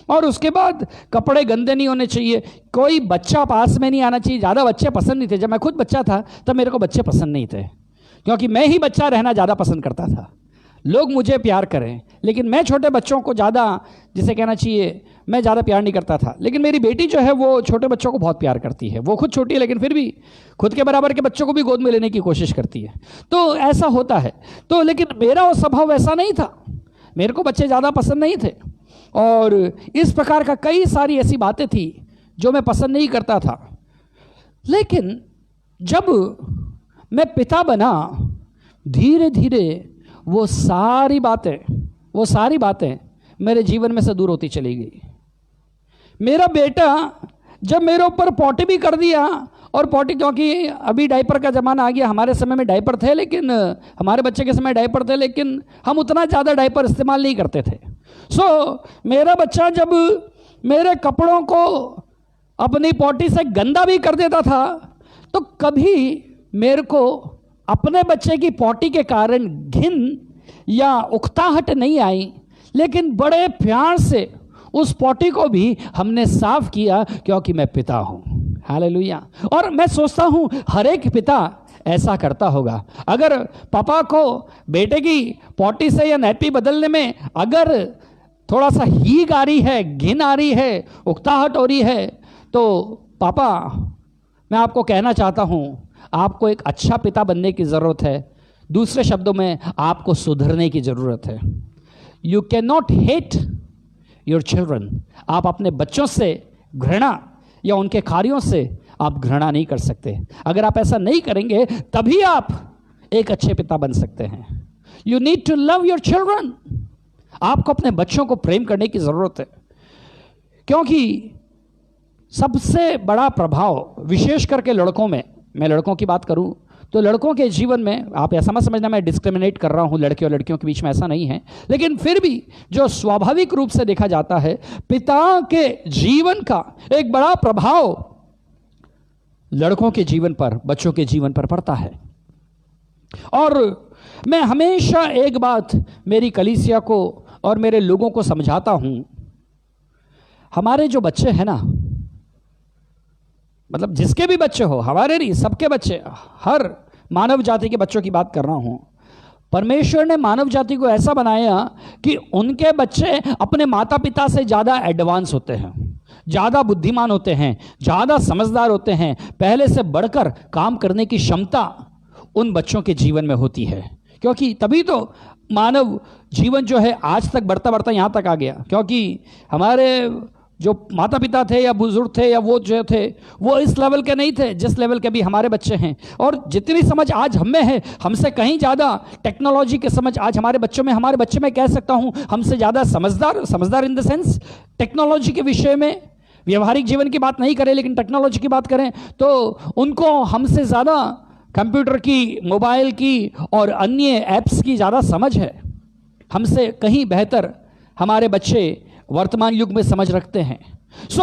और उसके बाद कपड़े गंदे नहीं होने चाहिए, कोई बच्चा पास में नहीं आना चाहिए। ज़्यादा बच्चे पसंद नहीं थे। जब मैं खुद बच्चा था तब मेरे को बच्चे पसंद नहीं थे, क्योंकि मैं ही बच्चा रहना ज़्यादा पसंद करता था। लोग मुझे प्यार करें, लेकिन मैं छोटे बच्चों को ज़्यादा, जिसे कहना चाहिए, मैं ज़्यादा प्यार नहीं करता था। लेकिन मेरी बेटी जो है वो छोटे बच्चों को बहुत प्यार करती है। वो खुद छोटी है लेकिन फिर भी खुद के बराबर के बच्चों को भी गोद में लेने की कोशिश करती है। तो ऐसा होता है। तो लेकिन मेरा वो स्वभाव ऐसा नहीं था, मेरे को बच्चे ज़्यादा पसंद नहीं थे। और इस प्रकार का कई सारी ऐसी बातें थी जो मैं पसंद नहीं करता था। लेकिन जब मैं पिता बना, धीरे धीरे वो सारी बातें मेरे जीवन में से दूर होती चली गई। मेरा बेटा जब मेरे ऊपर पॉटी भी कर दिया, और पॉटी, क्योंकि अभी डायपर का ज़माना आ गया, हमारे समय में डायपर थे, लेकिन हमारे बच्चे के समय डायपर थे, लेकिन हम उतना ज़्यादा डायपर इस्तेमाल नहीं करते थे। मेरा बच्चा जब मेरे कपड़ों को अपनी पॉटी से गंदा भी कर देता था, तो कभी मेरे को अपने बच्चे की पॉटी के कारण घिन या उकताहट नहीं आई, लेकिन बड़े प्यार से उस पॉटी को भी हमने साफ किया, क्योंकि मैं पिता हूं। हालेलुया। और मैं सोचता हूं हर एक पिता ऐसा करता होगा। अगर पापा को बेटे की पॉटी से या नैपी बदलने में अगर थोड़ा सा हीग आ रही है, घिन आ रही है, उकताहट हो रही है, तो पापा, मैं आपको कहना चाहता हूं, आपको एक अच्छा पिता बनने की ज़रूरत है। दूसरे शब्दों में, आपको सुधरने की ज़रूरत है। You can not hate your children. आप अपने बच्चों से घृणा या उनके कार्यों से आप घृणा नहीं कर सकते। अगर आप ऐसा नहीं करेंगे, तभी आप एक अच्छे पिता बन सकते हैं। You need to love your children. आपको अपने बच्चों को प्रेम करने की ज़रूरत है, क्योंकि सबसे बड़ा प्रभाव, विशेष करके लड़कों में, मैं लड़कों की बात करूं तो लड़कों के जीवन में, आप ऐसा मत समझना मैं डिस्क्रिमिनेट कर रहा हूं लड़के और लड़कियों के बीच में, ऐसा नहीं है, लेकिन फिर भी जो स्वाभाविक रूप से देखा जाता है, पिता के जीवन का एक बड़ा प्रभाव लड़कों के जीवन पर, बच्चों के जीवन पर पड़ता है। और मैं हमेशा एक बात मेरी कलीसिया को और मेरे लोगों को समझाता हूं, हमारे जो बच्चे हैं ना, मतलब जिसके भी बच्चे हो, हमारे नहीं, सबके बच्चे, हर मानव जाति के बच्चों की बात कर रहा हूं, परमेश्वर ने मानव जाति को ऐसा बनाया कि उनके बच्चे अपने माता पिता से ज़्यादा एडवांस होते हैं, ज़्यादा बुद्धिमान होते हैं, ज़्यादा समझदार होते हैं। पहले से बढ़कर काम करने की क्षमता उन बच्चों के जीवन में होती है, क्योंकि तभी तो मानव जीवन जो है आज तक बढ़ता बढ़ता यहाँ तक आ गया। क्योंकि हमारे जो माता पिता थे या बुजुर्ग थे या वो जो थे, वो इस लेवल के नहीं थे जिस लेवल के भी हमारे बच्चे हैं। और जितनी समझ आज हम में है, हमसे कहीं ज़्यादा टेक्नोलॉजी की समझ आज हमारे बच्चों में, हमारे बच्चे में कह सकता हूँ हमसे ज़्यादा समझदार इन द सेंस, टेक्नोलॉजी के विषय में, व्यवहारिक जीवन की बात नहीं करें लेकिन टेक्नोलॉजी की बात करें तो उनको हमसे ज़्यादा कंप्यूटर की, मोबाइल की और अन्य ऐप्स की ज़्यादा समझ है। हमसे कहीं बेहतर हमारे बच्चे वर्तमान युग में समझ रखते हैं।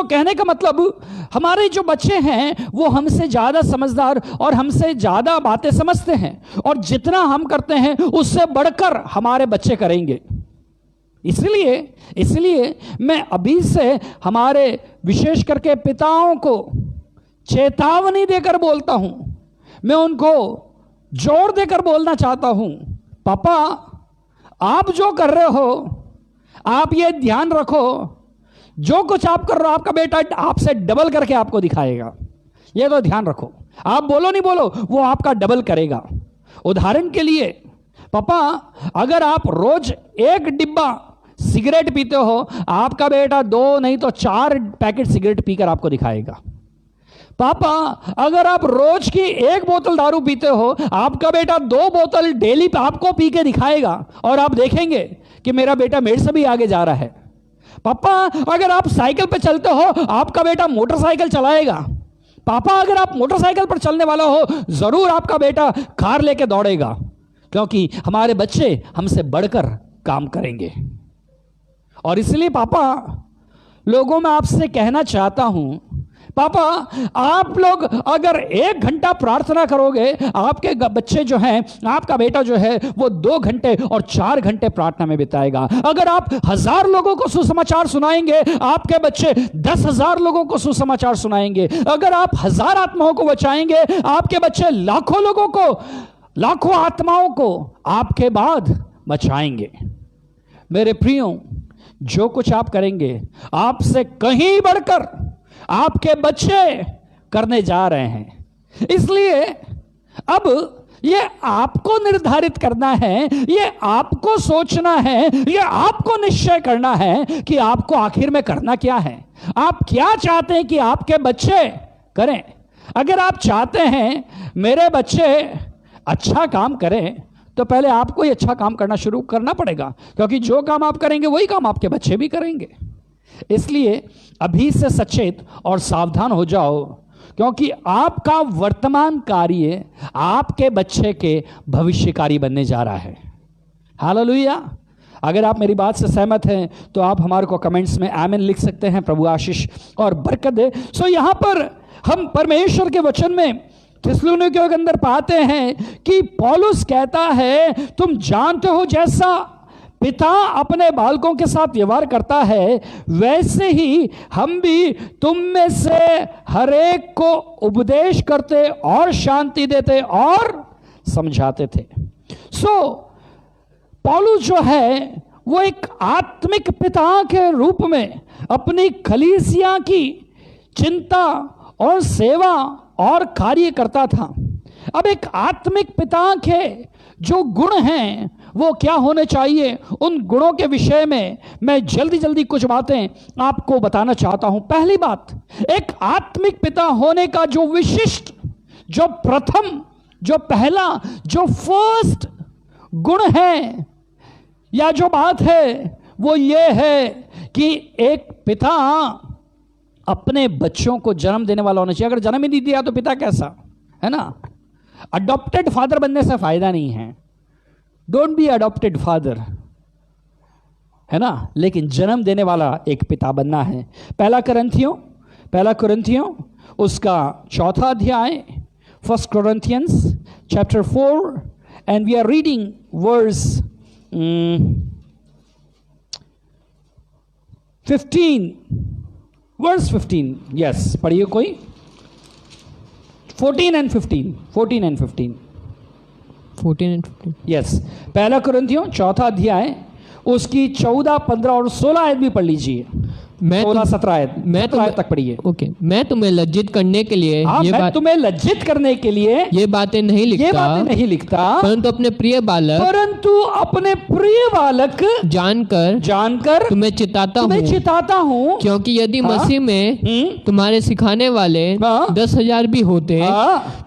कहने का मतलब, हमारे जो बच्चे हैं वो हमसे ज़्यादा समझदार और हमसे ज़्यादा बातें समझते हैं, और जितना हम करते हैं उससे बढ़कर हमारे बच्चे करेंगे। इसलिए मैं अभी से हमारे विशेष करके पिताओं को चेतावनी देकर बोलता हूं, मैं उनको जोर देकर बोलना चाहता हूं, पापा आप जो कर रहे हो, आप ये ध्यान रखो, जो कुछ आप कर रहे हो आपका बेटा आपसे डबल करके आपको दिखाएगा। ये तो ध्यान रखो, आप बोलो नहीं बोलो, वो आपका डबल करेगा। उदाहरण के लिए, पापा अगर आप रोज 1 डिब्बा सिगरेट पीते हो, आपका बेटा 2 नहीं तो 4 पैकेट सिगरेट पीकर आपको दिखाएगा। पापा अगर आप रोज की 1 बोतल दारू पीते हो, आपका बेटा 2 बोतल डेली आपको पी के दिखाएगा, और आप देखेंगे कि मेरा बेटा मेरे से भी आगे जा रहा है। पापा अगर आप साइकिल पर चलते हो, आपका बेटा मोटरसाइकिल चलाएगा। पापा अगर आप मोटरसाइकिल पर चलने वाला हो, जरूर आपका बेटा कार लेके दौड़ेगा, क्योंकि हमारे बच्चे हमसे बढ़कर काम करेंगे। और इसलिए पापा, लोगों में आपसे कहना चाहता हूं, पापा आप लोग अगर 1 घंटा प्रार्थना करोगे, आपके बच्चे जो हैं, आपका बेटा जो है वो 2 घंटे और 4 घंटे प्रार्थना में बिताएगा। अगर आप 1000 लोगों को सुसमाचार सुनाएंगे, आपके बच्चे 10,000 लोगों को सुसमाचार सुनाएंगे। अगर आप 1000 आत्माओं को बचाएंगे, आपके बच्चे लाखों लोगों को, लाखों आत्माओं को आपके बाद बचाएंगे। मेरे प्रियो, जो कुछ आप करेंगे, आपसे कहीं बढ़कर आपके बच्चे करने जा रहे हैं। इसलिए अब ये आपको निर्धारित करना है, ये आपको सोचना है, ये आपको निश्चय करना है कि आपको आखिर में करना क्या है। आप क्या चाहते हैं कि आपके बच्चे करें। अगर आप चाहते हैं मेरे बच्चे अच्छा काम करें, तो पहले आपको ही अच्छा काम करना शुरू करना पड़ेगा, क्योंकि जो काम आप करेंगे वही काम आपके बच्चे भी करेंगे। इसलिए अभी से सचेत और सावधान हो जाओ, क्योंकि आपका वर्तमान कार्य आपके बच्चे के भविष्य कार्य बनने जा रहा है। हालेलुया। अगर आप मेरी बात से सहमत हैं तो आप हमारे को कमेंट्स में आमीन लिख सकते हैं। प्रभु आशीष और बरकत दे। सो यहां पर हम परमेश्वर के वचन में थिस्सलुनीकियों के अंदर पाते हैं कि पौलुस कहता है, तुम जानते हो जैसा पिता अपने बालकों के साथ व्यवहार करता है, वैसे ही हम भी तुम में से हर एक को उपदेश करते और शांति देते और समझाते थे। पौलुस जो है वो एक आत्मिक पिता के रूप में अपनी कलीसिया की चिंता और सेवा और कार्य करता था। अब एक आत्मिक पिता के जो गुण हैं वो क्या होने चाहिए, उन गुणों के विषय में मैं जल्दी जल्दी कुछ बातें आपको बताना चाहता हूं। पहली बात, एक आत्मिक पिता होने का जो विशिष्ट, जो प्रथम, जो पहला, जो फर्स्ट गुण है या जो बात है वो ये है कि एक पिता अपने बच्चों को जन्म देने वाला होना चाहिए। अगर जन्म ही नहीं दिया तो पिता कैसा, है ना। अडॉप्टेड फादर बनने से फायदा नहीं है, डोंट बी अडॉप्टेड फादर, है ना, लेकिन जन्म देने वाला एक पिता बनना है। पहला कुरिन्थियों उसका 4 अध्याय, 1 Corinthians chapter 4 and we are reading verse 15, yes, पढ़िए कोई। 14 and 15 यस। पहला कुरिन्थियों 4 अध्याय उसकी 14, 15 और 16 आयत भी पढ़ लीजिए। 16, 17 आयत, मैं आयत तक पढ़िए। ओके। मैं तुम्हें लज्जित करने के लिए तुम्हें लज्जित करने के लिए ये बातें नहीं लिखता, परंतु अपने प्रिय बालक जानकर तुम्हें चिताता हूँ, क्योंकि यदि मसीह में तुम्हारे सिखाने वाले 10,000 भी होते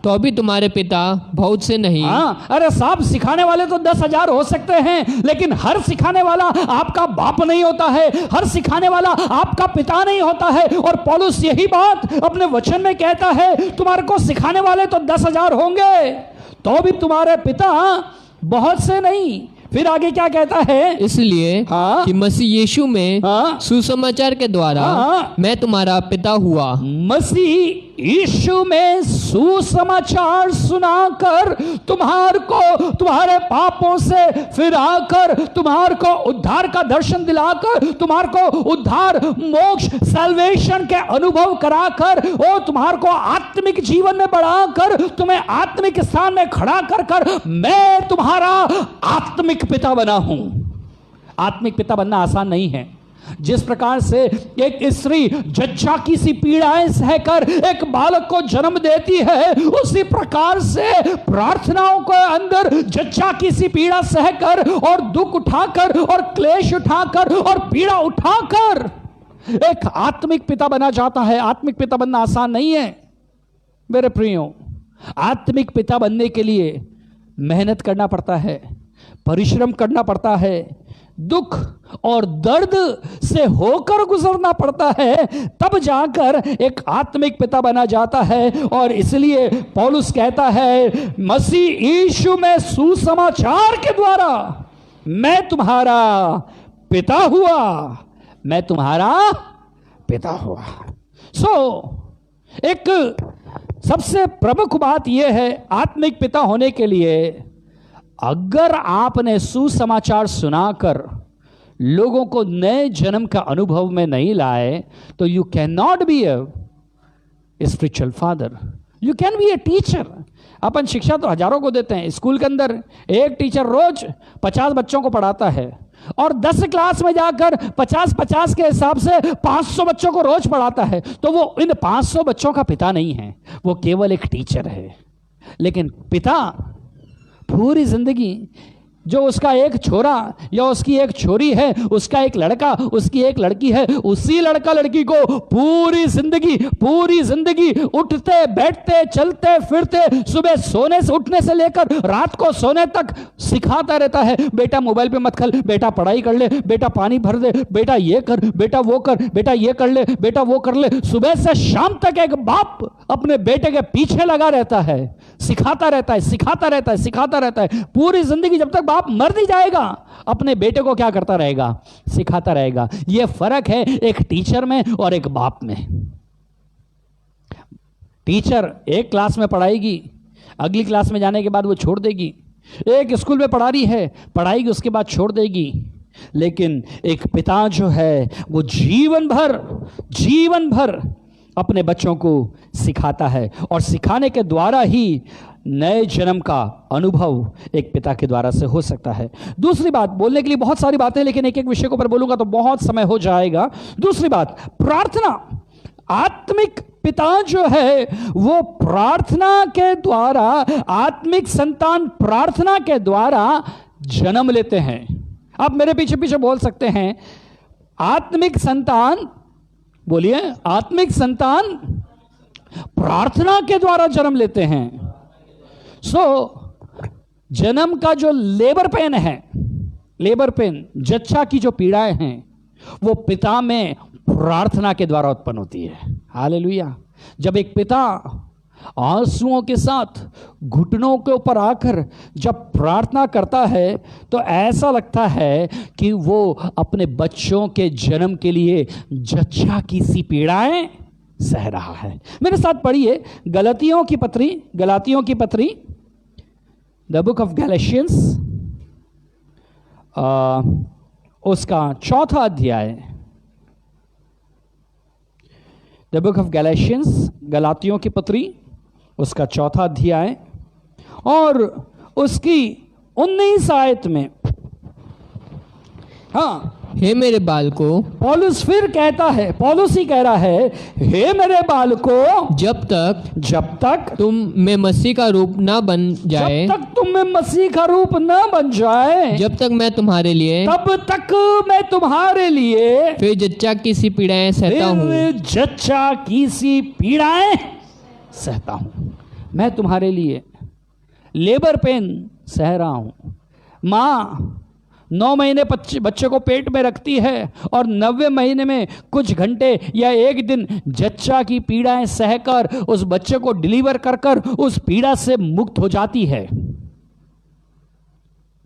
तो अभी तुम्हारे पिता बहुत से नहीं। अरे साहब, सिखाने वाले तो 10,000 हो सकते हैं, लेकिन हर सिखाने वाला आपका बाप नहीं होता है, हर सिखाने वाला आपका पिता नहीं होता है। और पौलुस यही बात अपने वचन में कहता है, तुम्हारे को सिखाने वाले तो 10,000 होंगे तो भी तुम्हारे पिता बहुत से नहीं। फिर आगे क्या कहता है, इसलिए कि मसीह यीशु में सुसमाचार के द्वारा मैं तुम्हारा पिता हुआ। मसीह यीशु में सुसमाचार सुनाकर तुम्हारे पापों से फिराकर, तुम्हारे को उद्धार का दर्शन दिलाकर, तुम्हारे को उद्धार, मोक्ष, सैल्वेशन के अनुभव कराकर और तुम्हारे को आत्मिक जीवन में बढ़ाकर, तुम्हें आत्मिक स्थान में खड़ा कर मैं तुम्हारा आत्मिक पिता बना हूं। आत्मिक पिता बनना आसान नहीं है। जिस प्रकार से एक स्त्री जच्चा की सी पीड़ाएं सहकर एक बालक को जन्म देती है, उसी प्रकार से प्रार्थनाओं के अंदर जच्चा की सी पीड़ा सहकर और दुख उठाकर और क्लेश उठाकर और पीड़ा उठाकर एक आत्मिक पिता बना जाता है। आत्मिक पिता बनना आसान नहीं है मेरे प्रियो। आत्मिक पिता बनने के लिए मेहनत करना पड़ता है, परिश्रम करना पड़ता है, दुख और दर्द से होकर गुजरना पड़ता है, तब जाकर एक आत्मिक पिता बना जाता है। और इसलिए पौलुस कहता है, मसीह यीशु में सुसमाचार के द्वारा मैं तुम्हारा पिता हुआ, मैं तुम्हारा पिता हुआ। एक सबसे प्रमुख बात यह है आत्मिक पिता होने के लिए, अगर आपने सुसमाचार सुनाकर लोगों को नए जन्म का अनुभव में नहीं लाए तो you can not be a spiritual father, you can be a teacher. अपन शिक्षा तो हजारों को देते हैं। स्कूल के अंदर एक टीचर रोज 50 बच्चों को पढ़ाता है और 10 क्लास में जाकर 50-50 के हिसाब से 500 बच्चों को रोज पढ़ाता है, तो वो इन 500 बच्चों का पिता नहीं है, वो केवल एक टीचर है। लेकिन पिता पूरी जिंदगी जो उसका एक छोरा या उसकी एक छोरी है, उसका एक लड़का, उसकी एक लड़की है, उसी लड़का लड़की को पूरी जिंदगी उठते बैठते चलते फिरते सुबह सोने से उठने से लेकर रात को सोने तक सिखाता रहता है, बेटा मोबाइल पे मत खेल, बेटा पढ़ाई कर ले, बेटा पानी भर दे, बेटा ये कर, बेटा वो कर, बेटा ये कर ले, बेटा वो कर ले। सुबह से शाम तक एक बाप अपने बेटे के पीछे लगा रहता है, सिखाता रहता है पूरी जिंदगी। जब तक बाप मर नहीं जाएगा अपने बेटे को क्या करता रहेगा? सिखाता रहेगा। यह फर्क है एक टीचर में और एक बाप में। टीचर एक क्लास में पढ़ाएगी, अगली क्लास में जाने के बाद वो छोड़ देगी। एक स्कूल में पढ़ा रही है, पढ़ाएगी, उसके बाद छोड़ देगी। लेकिन एक पिता जो है वो जीवन भर अपने बच्चों को सिखाता है, और सिखाने के द्वारा ही नए जन्म का अनुभव एक पिता के द्वारा से हो सकता है। दूसरी बात, बोलने के लिए बहुत सारी बातें, लेकिन एक एक विषय के ऊपर बोलूंगा तो बहुत समय हो जाएगा। दूसरी बात, प्रार्थना। आत्मिक पिता जो है वो प्रार्थना के द्वारा, आत्मिक संतान प्रार्थना के द्वारा जन्म लेते हैं। आप मेरे पीछे पीछे बोल सकते हैं, आत्मिक संतान, बोलिए, आत्मिक संतान प्रार्थना के द्वारा जन्म लेते हैं। जन्म का जो लेबर पेन, जच्चा की जो पीड़ाएं हैं, वो पिता में प्रार्थना के द्वारा उत्पन्न होती है। हालेलुया। जब एक पिता आंसुओं के साथ घुटनों के ऊपर आकर जब प्रार्थना करता है तो ऐसा लगता है कि वो अपने बच्चों के जन्म के लिए जच्चा की सी पीड़ाएं सह रहा है। मेरे साथ पढ़िए गलातियों की पत्री, द बुक ऑफ गैलेशियंस, उसका 4वां अध्याय। द बुक ऑफ गैलेशियंस, गलातियों की पत्री, उसका 4वां अध्याय और उसकी 19 आयत में, हाँ, हे मेरे बालकों, पौलुस फिर कहता है, पौलुस ही कह रहा है, हे मेरे बालकों, जब तक तुम में मसीह का रूप न बन जाए, जब तक तुम में मसीह का रूप न बन जाए, जब तक मैं तुम्हारे लिए, तब तक मैं तुम्हारे लिए फिर जच्चा की सी पीड़ाएं सहता हूँ, जच्चा की सी पीड़ाएं सहता हूं। मैं तुम्हारे लिए लेबर पेन सह रहा हूं। माँ 9 महीने बच्चे को पेट में रखती है और 90वें महीने में कुछ घंटे या एक दिन जच्चा की पीड़ाएं सहकर उस बच्चे को डिलीवर कर उस पीड़ा से मुक्त हो जाती है।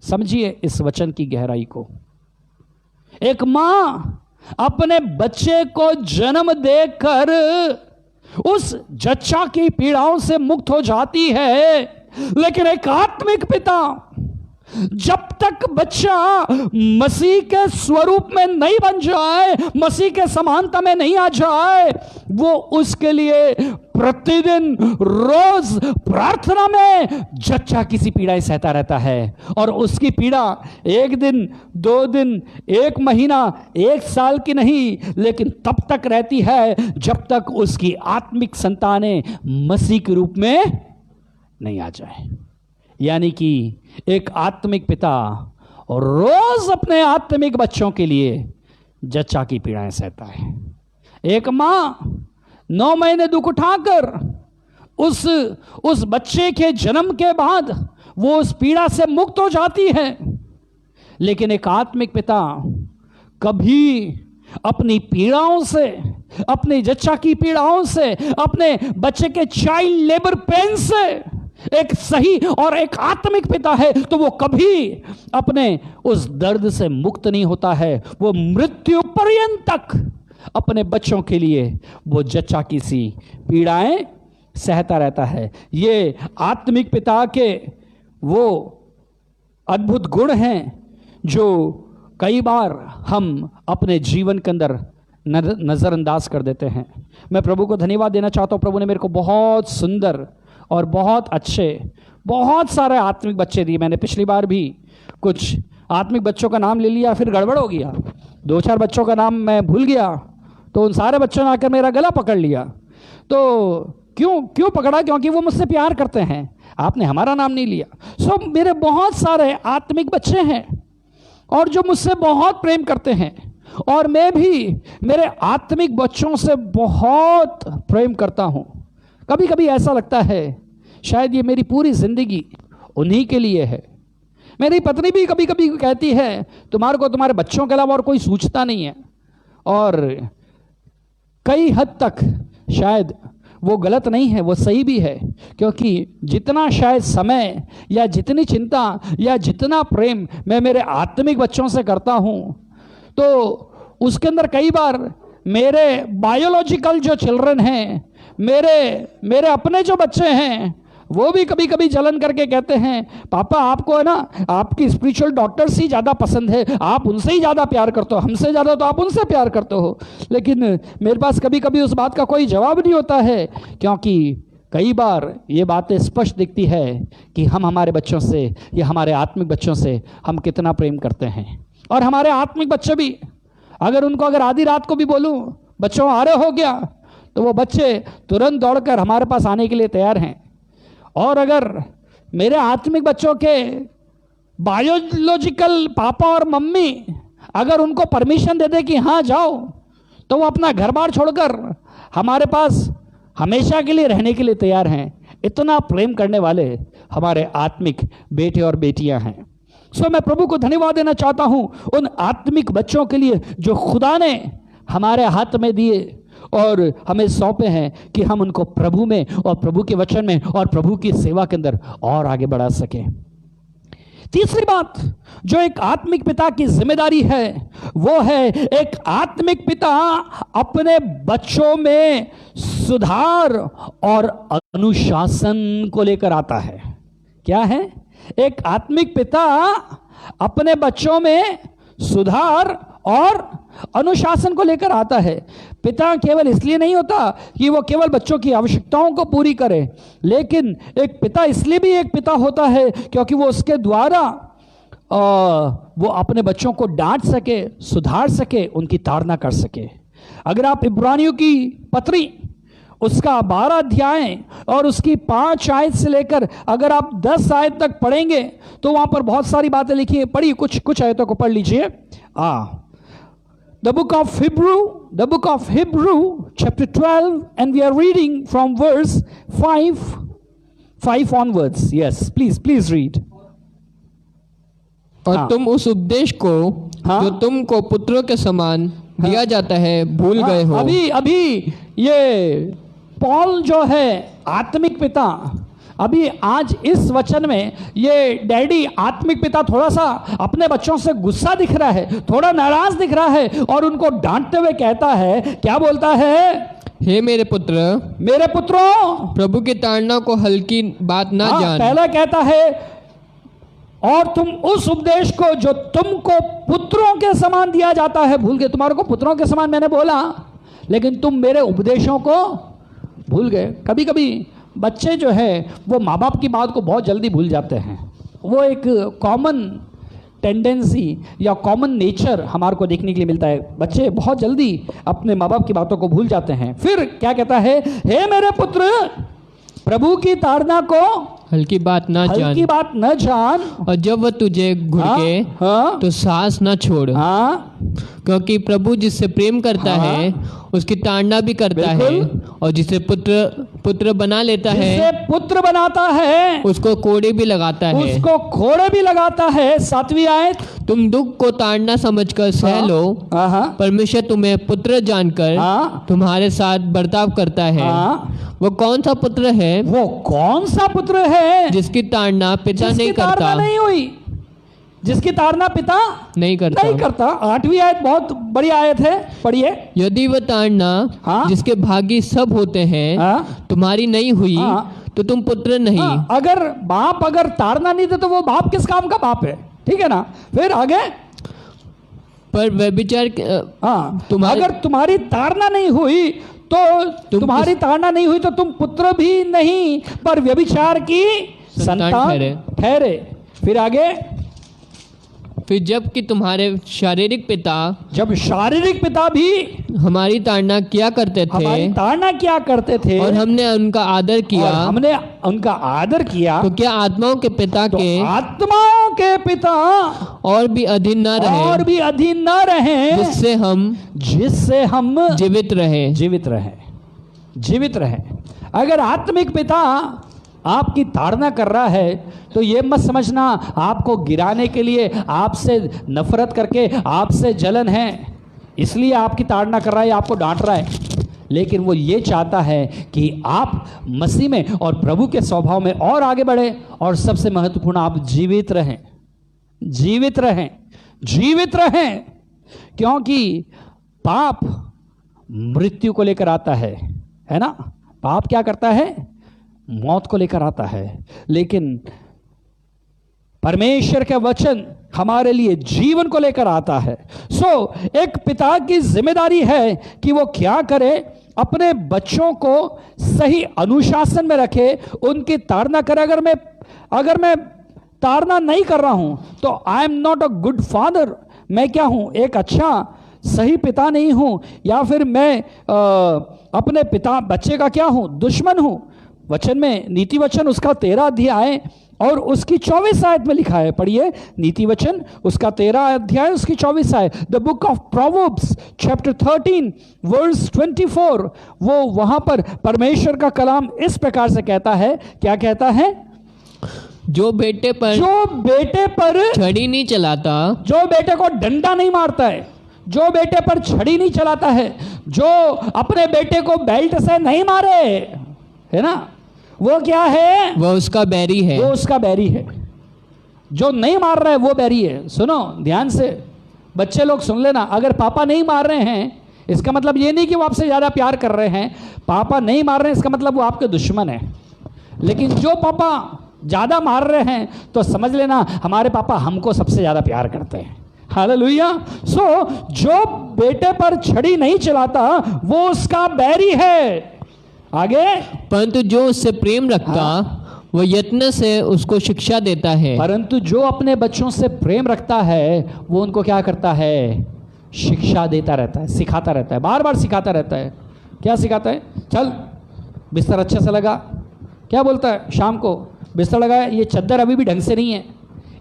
समझिए इस वचन की गहराई को। एक माँ अपने बच्चे को जन्म देकर उस जच्चा की पीड़ाओं से मुक्त हो जाती है, लेकिन एक आत्मिक पिता जब तक बच्चा मसीह के स्वरूप में नहीं बन जाए, मसीह के समानता में नहीं आ जाए, वो उसके लिए प्रतिदिन रोज प्रार्थना में जच्चा किसी पीड़ाएं सहता रहता है। और उसकी पीड़ा 1 दिन 2 दिन 1 महीना 1 साल की नहीं, लेकिन तब तक रहती है जब तक उसकी आत्मिक संतानें मसीह के रूप में नहीं आ जाए। यानी कि एक आत्मिक पिता रोज अपने आत्मिक बच्चों के लिए जच्चा की पीड़ाएं सहता है। एक माँ 9 महीने दुख उठाकर उस बच्चे के जन्म के बाद वो उस पीड़ा से मुक्त हो जाती है, लेकिन एक आत्मिक पिता कभी अपनी पीड़ाओं से, अपनी जच्चा की पीड़ाओं से, अपने बच्चे के चाइल्ड लेबर पेन से, एक सही और एक आत्मिक पिता है तो वो कभी अपने उस दर्द से मुक्त नहीं होता है। वो मृत्यु पर्यंत तक अपने बच्चों के लिए वो जच्चा की सी पीड़ाएं सहता रहता है। ये आत्मिक पिता के वो अद्भुत गुण हैं जो कई बार हम अपने जीवन के अंदर नजरअंदाज कर देते हैं। मैं प्रभु को धन्यवाद देना चाहता हूँ। प्रभु ने मेरे को बहुत सुंदर और बहुत अच्छे, बहुत सारे आत्मिक बच्चे दिए। मैंने पिछली बार भी कुछ आत्मिक बच्चों का नाम ले लिया, फिर गड़बड़ हो गया, 2-4 बच्चों का नाम मैं भूल गया, तो उन सारे बच्चों ने आकर मेरा गला पकड़ लिया। तो क्यों पकड़ा? क्योंकि वो मुझसे प्यार करते हैं। आपने हमारा नाम नहीं लिया। सो मेरे बहुत सारे आत्मिक बच्चे हैं और जो मुझसे बहुत प्रेम करते हैं, और मैं भी मेरे आत्मिक बच्चों से बहुत प्रेम करता हूं। कभी कभी ऐसा लगता है शायद ये मेरी पूरी जिंदगी उन्हीं के लिए है। मेरी पत्नी भी कभी कभी कहती है तुम्हारे को तुम्हारे बच्चों के अलावा और कोई सोचता नहीं है, और कई हद तक शायद वो गलत नहीं है, वो सही भी है, क्योंकि जितना शायद समय या जितनी चिंता या जितना प्रेम मैं मेरे आत्मिक बच्चों से करता हूं, तो उसके अंदर कई बार मेरे बायोलॉजिकल जो चिल्ड्रन हैं, मेरे अपने जो बच्चे हैं, वो भी कभी कभी जलन करके कहते हैं पापा आपको है ना आपकी स्पिरिचुअल डॉक्टर्स ही ज़्यादा पसंद है, आप उनसे ही ज़्यादा प्यार करते हो, हमसे ज़्यादा तो आप उनसे प्यार करते हो। लेकिन मेरे पास कभी कभी उस बात का कोई जवाब नहीं होता है, क्योंकि कई बार ये बातें स्पष्ट दिखती है कि हम हमारे बच्चों से या हमारे आत्मिक बच्चों से हम कितना प्रेम करते हैं। और हमारे आत्मिक बच्चे भी, अगर आधी रात को भी बोलूँ बच्चों आ रहे हो गया, तो वो बच्चे तुरंत दौड़कर हमारे पास आने के लिए तैयार हैं। और अगर मेरे आत्मिक बच्चों के बायोलॉजिकल पापा और मम्मी अगर उनको परमिशन दे दे कि हाँ जाओ, तो वो अपना घर बार छोड़कर हमारे पास हमेशा के लिए रहने के लिए तैयार हैं। इतना प्रेम करने वाले हमारे आत्मिक बेटे और बेटियां हैं। सो मैं प्रभु को धन्यवाद देना चाहता हूं उन आत्मिक बच्चों के लिए जो खुदा ने हमारे हाथ में दिए और हमें सौंपे हैं कि हम उनको प्रभु में और प्रभु के वचन में और प्रभु की सेवा के अंदर और आगे बढ़ा सकें। तीसरी बात जो एक आत्मिक पिता की जिम्मेदारी है, वो है एक आत्मिक पिता अपने बच्चों में सुधार और अनुशासन को लेकर आता है। क्या है? एक आत्मिक पिता अपने बच्चों में सुधार और अनुशासन को लेकर आता है। पिता केवल इसलिए नहीं होता कि वो केवल बच्चों की आवश्यकताओं को पूरी करे, लेकिन एक पिता इसलिए भी एक पिता होता है क्योंकि वो उसके द्वारा वो अपने बच्चों को डांट सके, सुधार सके, उनकी ताड़ना कर सके। अगर आप इब्रानियों की पत्री उसका 12 अध्याय और उसकी 5 आयत से लेकर अगर आप 10 आयत तक पढ़ेंगे तो वहां पर बहुत सारी बातें लिखी है। पढ़िए, कुछ आयतों को पढ़ लीजिए। The book of Hebrew chapter 12, and we are reading from verse 5 onwards. Yes, please read. और तुम उस उपदेश को जो तुमको पुत्रों के समान दिया जाता है भूल गए हो। अभी ये पॉल जो है आत्मिक पिता, अभी आज इस वचन में ये डैडी आत्मिक पिता थोड़ा सा अपने बच्चों से गुस्सा दिख रहा है, थोड़ा नाराज दिख रहा है और उनको डांटते हुए कहता है, क्या बोलता है? हे मेरे पुत्रों, प्रभु की ताड़ना को हल्की बात ना जान। पहला कहता है और तुम उस उपदेश को जो तुमको पुत्रों के समान दिया जाता है भूल गए। तुम्हारे को पुत्रों के समान मैंने बोला, लेकिन तुम मेरे उपदेशों को भूल गए। कभी कभी बच्चे जो है वो माँ बाप की बात को बहुत जल्दी भूल जाते हैं। वो एक कॉमन टेंडेंसी या कॉमन नेचर हमारे को देखने के लिए मिलता है। बच्चे बहुत जल्दी अपने माँ बाप की बातों को भूल जाते हैं। फिर क्या कहता है? हे मेरे पुत्र, प्रभु की ताड़ना को हल्की बात न जान, और जब वह तुझे घुड़के तो सांस न छोड़। क्योंकि प्रभु जिससे प्रेम करता है उसकी ताड़ना भी करता है, और जिसे पुत्र बना लेता है, जिसे पुत्र बनाता है उसको कोड़े भी लगाता है। 7वीं आयत, तुम दुख को ताड़ना समझकर सह लो, परमेश्वर तुम्हें पुत्र जानकर तुम्हारे साथ बर्ताव करता है। वो कौन सा पुत्र है जिसकी ताड़ना पिता नहीं करता, जिसकी ताड़ना पिता नहीं करता। 8वीं आयत बहुत बड़ी आयत है, पढ़िए। यदि वह ताड़ना जिसके भागी सब होते हैं तुम्हारी नहीं हुई तो तुम पुत्र नहीं। अगर बाप ताड़ना नहीं दे तो वो बाप किस काम का बाप है? ठीक है ना? फिर आगे, पर व्यभिचार अगर तुम्हारी ताड़ना नहीं हुई तो तुम पुत्र भी नहीं पर व्यभिचार की संतान ठहरे। फिर आगे, फिर जबकि तुम्हारे शारीरिक पिता, जब शारीरिक पिता भी हमारी ताड़ना किया करते थे, हमारी ताड़ना किया करते थे, और हमने उनका आदर किया, हमने उनका आदर किया, तो क्या आत्माओं के पिता तो के आत्माओं के पिता और भी अधीन न रहे, और भी अधीन न रहे, जिससे हम जीवित रहे। अगर आत्मिक पिता आपकी ताड़ना कर रहा है तो ये मत समझना आपको गिराने के लिए, आपसे नफरत करके, आपसे जलन है इसलिए आपकी ताड़ना कर रहा है, आपको डांट रहा है। लेकिन वो ये चाहता है कि आप मसीह में और प्रभु के स्वभाव में और आगे बढ़े, और सबसे महत्वपूर्ण आप जीवित रहें, क्योंकि पाप मृत्यु को लेकर आता है ना। पाप क्या करता है? मौत को लेकर आता है, लेकिन परमेश्वर का वचन हमारे लिए जीवन को लेकर आता है। एक पिता की जिम्मेदारी है कि वो क्या करे, अपने बच्चों को सही अनुशासन में रखे, उनकी ताड़ना करे। अगर मैं ताड़ना नहीं कर रहा हूं तो I am not a good father. मैं क्या हूं? एक अच्छा सही पिता नहीं हूं, या फिर मैं अपने बच्चे का क्या हूं? दुश्मन हूं। वचन में, नीति वचन उसका 13 अध्याय और उसकी 24 आयत में लिखा है। पढ़िए, नीति वचन उसका 13 अध्याय उसकी 24 आयत। The book of Proverbs chapter 13 verse 24। वो वहां पर परमेश्वर का कलाम इस प्रकार से कहता है। क्या कहता है? जो बेटे पर छड़ी नहीं चलाता, जो बेटे को डंडा नहीं मारता है, जो बेटे पर छड़ी नहीं चलाता है, जो अपने बेटे को बेल्ट से नहीं मारे, है ना, वो क्या है? वो उसका बैरी है। जो नहीं मार रहा है वो बैरी है। सुनो ध्यान से, बच्चे लोग सुन लेना। अगर पापा नहीं मार रहे हैं इसका मतलब ये नहीं कि वो आपसे ज्यादा प्यार कर रहे हैं। पापा नहीं मार रहे हैं इसका मतलब वो आपके दुश्मन है। लेकिन जो पापा ज्यादा मार रहे हैं तो समझ लेना हमारे पापा हमको सबसे ज्यादा प्यार करते हैं। हालेलुया। जो बेटे पर छड़ी नहीं चलाता वो उसका बैरी है। आगे, परंतु जो उससे प्रेम रखता वो यत्न से उसको शिक्षा देता है। परंतु जो अपने बच्चों से प्रेम रखता है वो उनको क्या करता है? शिक्षा देता रहता है, सिखाता रहता है, बार बार सिखाता रहता है। क्या सिखाता है? चल बिस्तर अच्छे से लगा। क्या बोलता है? शाम को बिस्तर लगाया, ये चद्दर अभी भी ढंग से नहीं है,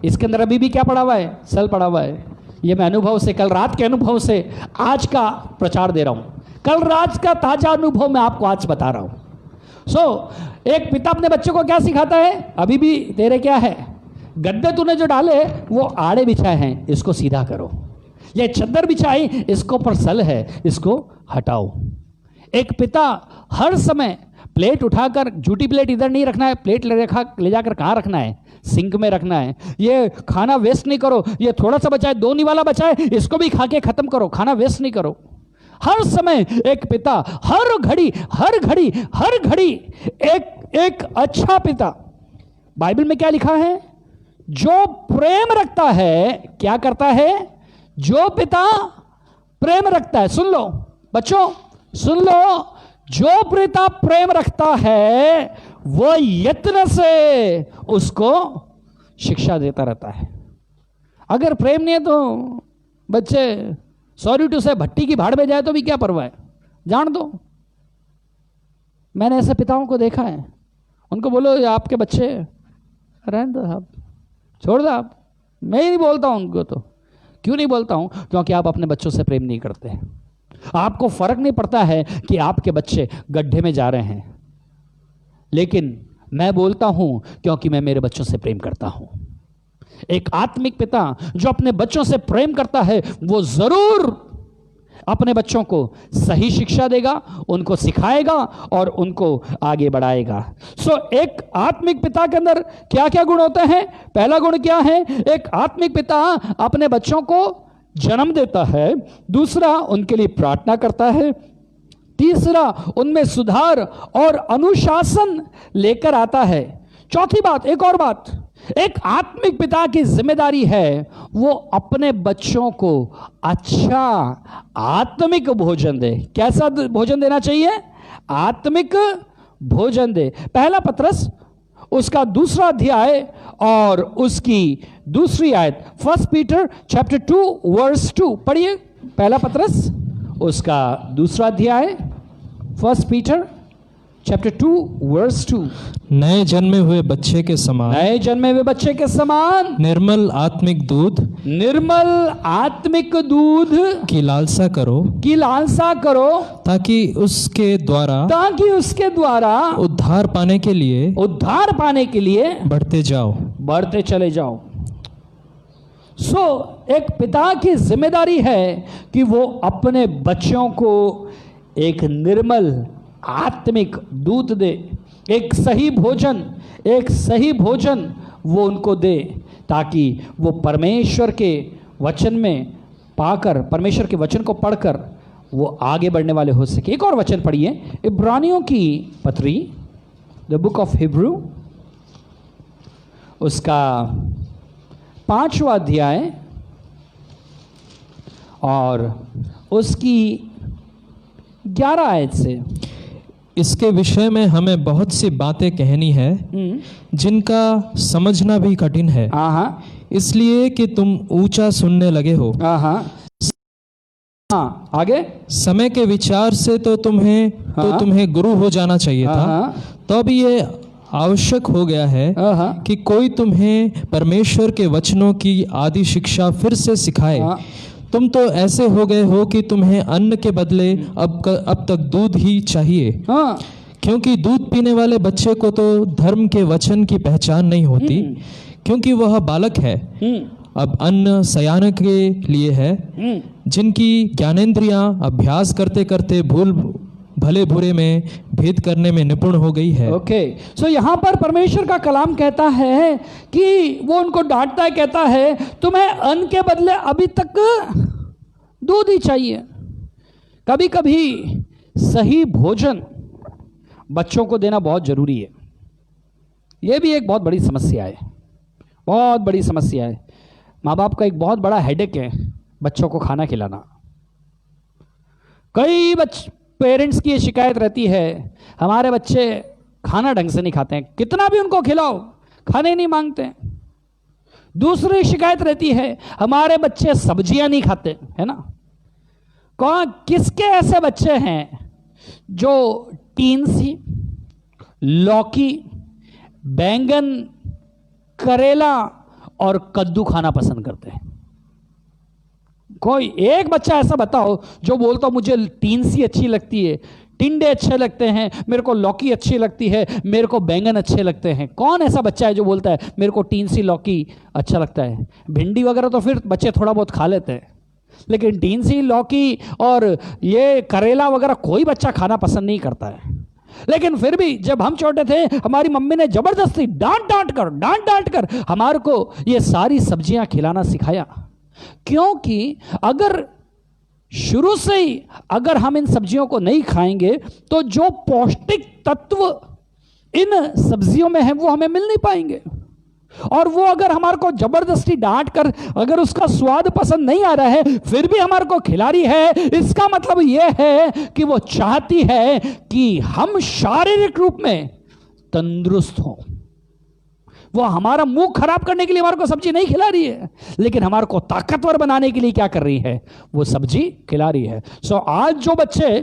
इसके अंदर अभी भी क्या पड़ा हुआ है? सल पड़ा हुआ है। ये मैं अनुभव से, कल रात के अनुभव से आज का प्रचार दे रहा हूं। कल रात का ताजा अनुभव मैं आपको आज बता रहा हूं। एक पिता अपने बच्चे को क्या सिखाता है? अभी भी तेरे क्या है? गद्दे तूने जो डाले वो आड़े बिछाए हैं, इसको सीधा करो। ये चद्दर बिछाई, इसको पर सल है, इसको हटाओ। एक पिता हर समय प्लेट उठाकर, जूठी प्लेट इधर नहीं रखना है, प्लेट ले जाकर कहाँ रखना है? सिंक में रखना है। ये खाना वेस्ट नहीं करो, ये थोड़ा सा बचाए, 2 निवाला बचाए, इसको भी खा के खत्म करो, खाना वेस्ट नहीं करो। हर समय एक पिता हर घड़ी एक अच्छा पिता। बाइबल में क्या लिखा है? जो प्रेम रखता है, क्या करता है? जो पिता प्रेम रखता है, सुन लो बच्चों, सुन लो, जो पिता प्रेम रखता है वो यत्न से उसको शिक्षा देता रहता है। अगर प्रेम नहीं है तो बच्चे, सॉरी टू से, भट्टी की भाड़ में जाए तो भी क्या परवाह है, जान दो। मैंने ऐसे पिताओं को देखा है। उनको बोलो ये आपके बच्चे, रहने दो आप, छोड़ दो आप। मैं ही नहीं बोलता हूं उनको। तो क्यों नहीं बोलता हूं? क्योंकि आप अपने बच्चों से प्रेम नहीं करते हैं। आपको फर्क नहीं पड़ता है कि आपके बच्चे गड्ढे में जा रहे हैं। लेकिन मैं बोलता हूं क्योंकि मैं मेरे बच्चों से प्रेम करता हूं। एक आत्मिक पिता जो अपने बच्चों से प्रेम करता है वो जरूर अपने बच्चों को सही शिक्षा देगा, उनको सिखाएगा और उनको आगे बढ़ाएगा। एक आत्मिक पिता के अंदर क्या क्या गुण होते हैं? पहला गुण क्या है? एक आत्मिक पिता अपने बच्चों को जन्म देता है। दूसरा, उनके लिए प्रार्थना करता है। तीसरा, उनमें सुधार और अनुशासन लेकर आता है। चौथी बात, एक और बात, एक आत्मिक पिता की जिम्मेदारी है वो अपने बच्चों को अच्छा आत्मिक भोजन दे। कैसा भोजन देना चाहिए? आत्मिक भोजन दे। पहला पत्रस उसका दूसरा अध्याय और उसकी दूसरी आयत। 1 पीटर चैप्टर 2 वर्स 2 पढ़िए। पहला पत्रस उसका दूसरा अध्याय, 1 पीटर चैप्टर 2 वर्स 2। नए जन्मे हुए बच्चे के समान, नए जन्मे हुए बच्चे के समान निर्मल आत्मिक दूध की लालसा करो, ताकि उसके द्वारा उद्धार पाने के लिए बढ़ते चले जाओ। एक पिता की जिम्मेदारी है कि वो अपने बच्चों को एक निर्मल आत्मिक दूध दे, एक सही भोजन वो उनको दे, ताकि वो परमेश्वर के वचन में पाकर, परमेश्वर के वचन को पढ़कर वो आगे बढ़ने वाले हो सके। एक और वचन पढ़िए, इब्रानियों की पत्री, द बुक ऑफ हिब्रू, उसका 5वां अध्याय और उसकी 11 आयत से। इसके विषय में हमें बहुत सी बातें कहनी है जिनका समझना भी कठिन है, इसलिए कि तुम ऊंचा सुनने लगे हो। आगे। समय के विचार से तो तुम्हें गुरु हो जाना चाहिए था, तो अब ये आवश्यक हो गया है कि कोई तुम्हें परमेश्वर के वचनों की आदि शिक्षा फिर से सिखाए। तुम तो ऐसे हो गए हो कि तुम्हें अन्न के बदले अब तक दूध ही चाहिए, क्योंकि दूध पीने वाले बच्चे को तो धर्म के वचन की पहचान नहीं होती, क्योंकि वह बालक है। अब अन्न सयान के लिए है, जिनकी ज्ञानेंद्रियां अभ्यास करते करते भले बुरे में भेद करने में निपुण हो गई है। सो यहाँ पर परमेश्वर का कलाम कहता है कि वो उनको डांटता है, कहता है तुम्हें अन्न के बदले अभी तक दूध ही चाहिए। कभी कभी सही भोजन बच्चों को देना बहुत जरूरी है। ये भी एक बहुत बड़ी समस्या है, बहुत बड़ी समस्या है। माँ बाप का एक बहुत बड़ा हेडेक है बच्चों को खाना खिलाना। कई पेरेंट्स की ये शिकायत रहती है, हमारे बच्चे खाना ढंग से नहीं खाते हैं, कितना भी उनको खिलाओ खाने नहीं मांगते। दूसरी शिकायत रहती है, हमारे बच्चे सब्जियां नहीं खाते, है ना। किसके ऐसे बच्चे हैं जो टींसी, लौकी, बैंगन, करेला और कद्दू खाना पसंद करते हैं? कोई एक बच्चा ऐसा बताओ जो बोलता मुझे टींसी अच्छी लगती है, टिंडे अच्छे लगते हैं, मेरे को लौकी अच्छी लगती है, मेरे को बैंगन अच्छे लगते हैं। कौन ऐसा बच्चा है जो बोलता है मेरे को टींसी लौकी अच्छा लगता है? भिंडी वगैरह तो फिर बच्चे थोड़ा बहुत खा लेते हैं, लेकिन टींसी, लौकी और ये करेला वगैरह कोई बच्चा खाना पसंद नहीं करता है। लेकिन फिर भी जब हम छोटे थे, हमारी मम्मी ने जबरदस्ती डांट डांट कर हमारे को ये सारी सब्जियां खिलाना सिखाया, क्योंकि अगर शुरू से ही अगर हम इन सब्जियों को नहीं खाएंगे तो जो पौष्टिक तत्व इन सब्जियों में है वो हमें मिल नहीं पाएंगे। और वो अगर हमारे को जबरदस्ती डांट कर अगर उसका स्वाद पसंद नहीं आ रहा है फिर भी हमारे को खिला रही है, इसका मतलब यह है कि वो चाहती है कि हम शारीरिक रूप में तंदुरुस्त हों। वो हमारा मुंह खराब करने के लिए हमारे को सब्जी नहीं खिला रही है, लेकिन हमारे को ताकतवर बनाने के लिए क्या कर रही है? वो सब्जी खिला रही है। आज जो बच्चे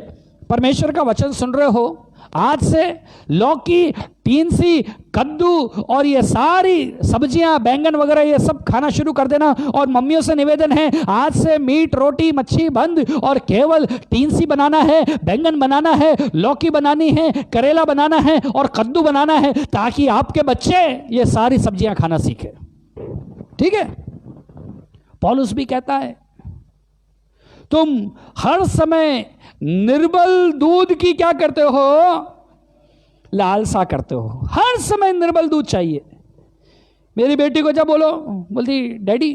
परमेश्वर का वचन सुन रहे हो, आज से लौकी, टींसी, कद्दू और ये सारी सब्जियां, बैंगन वगैरह ये सब खाना शुरू कर देना। और मम्मियों से निवेदन है, आज से मीट, रोटी, मच्छी बंद और केवल टींसी बनाना है, बैंगन बनाना है, लौकी बनानी है, करेला बनाना है और कद्दू बनाना है, ताकि आपके बच्चे ये सारी सब्जियां खाना सीखे। ठीक है? पौलुस भी कहता है तुम हर समय निर्मल दूध की क्या करते हो? लालसा करते हो। हर समय निर्मल दूध चाहिए। मेरी बेटी को जब बोलती डैडी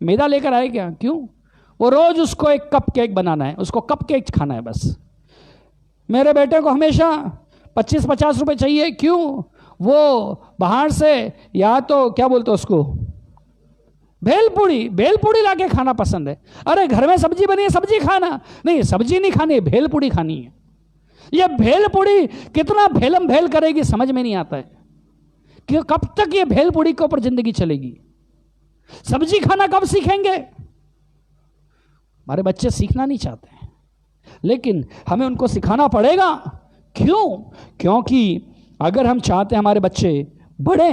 मैदा लेकर आए क्या? क्यों? वो रोज उसको एक कप केक बनाना है, उसको कप केक खाना है बस। मेरे बेटे को हमेशा 25-50 रुपए चाहिए। क्यों? वो बाहर से या तो क्या बोलते उसको भेलपूड़ी लाके खाना पसंद है। अरे घर में सब्जी बनी है, सब्जी खाना नहीं, सब्जी नहीं खानी, भेलपूड़ी खानी है। ये भेलपूड़ी कितना भेलम भेल करेगी समझ में नहीं आता है। कि कब तक ये भेलपूड़ी के ऊपर जिंदगी चलेगी? सब्जी खाना कब सीखेंगे? हमारे बच्चे सीखना नहीं चाहते हैं, लेकिन हमें उनको सिखाना पड़ेगा। क्यों? क्योंकि अगर हम चाहते हैं हमारे बच्चे बड़े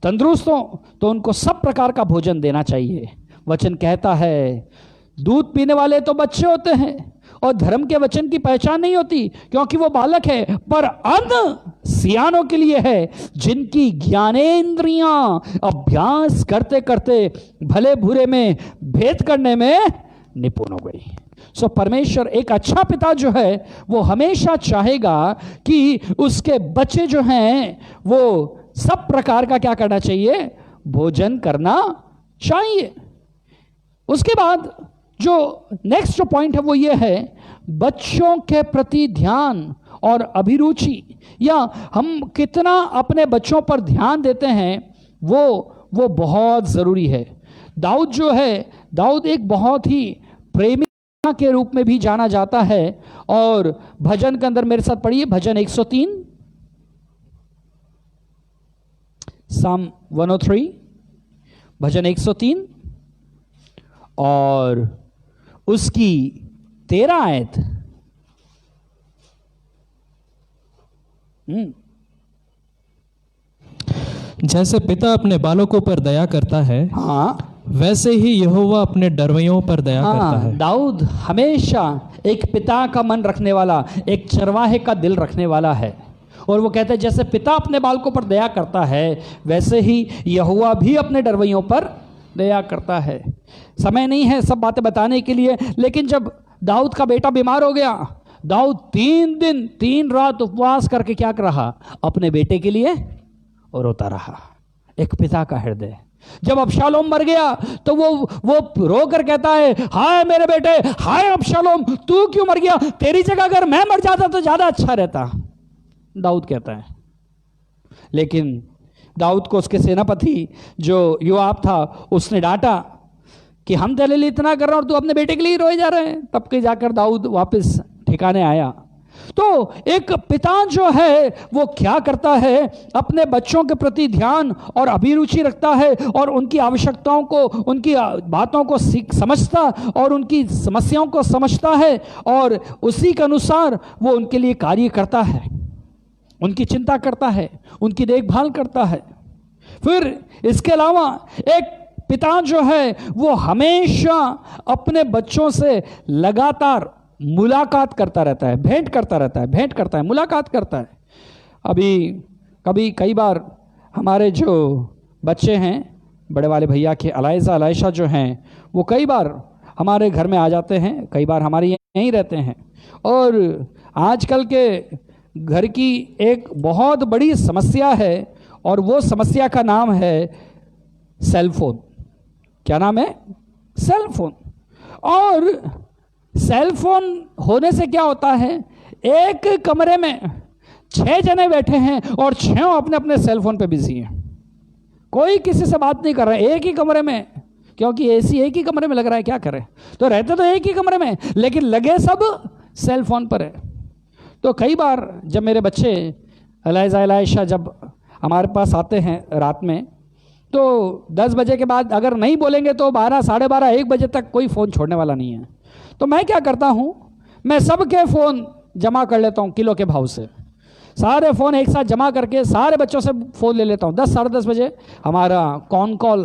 तंदुरुस्त हों, तो उनको सब प्रकार का भोजन देना चाहिए। वचन कहता है, दूध पीने वाले तो बच्चे होते हैं और धर्म के वचन की पहचान नहीं होती, क्योंकि वो बालक है, पर अन्न सियानों के लिए है, जिनकी ज्ञानेंद्रियां अभ्यास करते करते भले बुरे में भेद करने में निपुण हो गई। सो परमेश्वर एक अच्छा पिता जो है वो हमेशा चाहेगा कि उसके बच्चे जो हैं वो सब प्रकार का क्या करना चाहिए? भोजन करना चाहिए। उसके बाद जो नेक्स्ट जो पॉइंट है वो ये है, बच्चों के प्रति ध्यान और अभिरुचि, या हम कितना अपने बच्चों पर ध्यान देते हैं वो बहुत ज़रूरी है। दाऊद जो है, दाऊद एक बहुत ही प्रेमी के रूप में भी जाना जाता है, और भजन के अंदर मेरे साथ पढ़िए भजन 103, साम 103, भजन 103 और उसकी 13 आयत। जैसे पिता अपने बालकों पर दया करता है, हाँ, वैसे ही यहोवा अपने डरवैयों पर दया करता है। दाऊद हमेशा एक पिता का मन रखने वाला, एक चरवाहे का दिल रखने वाला है, और वो कहते हैं जैसे पिता अपने बालकों पर दया करता है, वैसे ही यहोवा भी अपने डरवैयों पर दया करता है। समय नहीं है सब बातें बताने के लिए, लेकिन जब दाऊद का बेटा बीमार हो गया, दाऊद 3 दिन 3 रात उपवास करके क्या कर रहा? अपने बेटे के लिए और रोता रहा। एक पिता का हृदय। जब अबशालोम मर गया तो वो रो कर कहता है, हाय मेरे बेटे, हाय अबशालोम, तू क्यों मर गया? तेरी जगह अगर मैं मर जाता तो ज्यादा अच्छा रहता, दाऊद कहता है। लेकिन दाऊद को उसके सेनापति जो योआब था उसने डांटा कि हम तेरे लिए इतना कर रहे हैं और तू अपने बेटे के लिए रोए जा रहे हैं। तब के जाकर दाऊद वापस ठिकाने आया। तो एक पिता जो है वो क्या करता है? अपने बच्चों के प्रति ध्यान और अभिरुचि रखता है, और उनकी आवश्यकताओं को, उनकी बातों को समझता और उनकी समस्याओं को समझता है, और उसी के अनुसार वो उनके लिए कार्य करता है, उनकी चिंता करता है, उनकी देखभाल करता है। फिर इसके अलावा एक पिता जो है वो हमेशा अपने बच्चों से लगातार मुलाकात करता रहता है, भेंट करता है, मुलाकात करता है। अभी कई बार हमारे जो बच्चे हैं, बड़े वाले भैया के अलायशा जो हैं, वो कई बार हमारे घर में आ जाते हैं, कई बार हमारे यहीं रहते हैं। और आजकल के घर की एक बहुत बड़ी समस्या है, और वो समस्या का नाम है सेल फोन। क्या नाम है? Cell phone. और सेल फोन होने से क्या होता है? एक कमरे में 6 जने बैठे हैं और 6 अपने अपने सेल फोन पे बिजी हैं, कोई किसी से बात नहीं कर रहा है, एक ही कमरे में, क्योंकि एसी एक ही कमरे में लग रहा है, क्या करें? तो रहते तो एक ही कमरे में, लेकिन लगे सब सेल फोन पर है। तो कई बार जब मेरे बच्चे अलायशा जब हमारे पास आते हैं रात में, तो 10 बजे के बाद अगर नहीं बोलेंगे तो 12, साढ़े 12, 1 बजे तक कोई फ़ोन छोड़ने वाला नहीं है। तो मैं क्या करता हूँ, मैं सबके फ़ोन जमा कर लेता हूँ किलो के भाव से, सारे फ़ोन एक साथ जमा करके सारे बच्चों से फ़ोन ले लेता हूँ। 10, साढ़े 10 बजे हमारा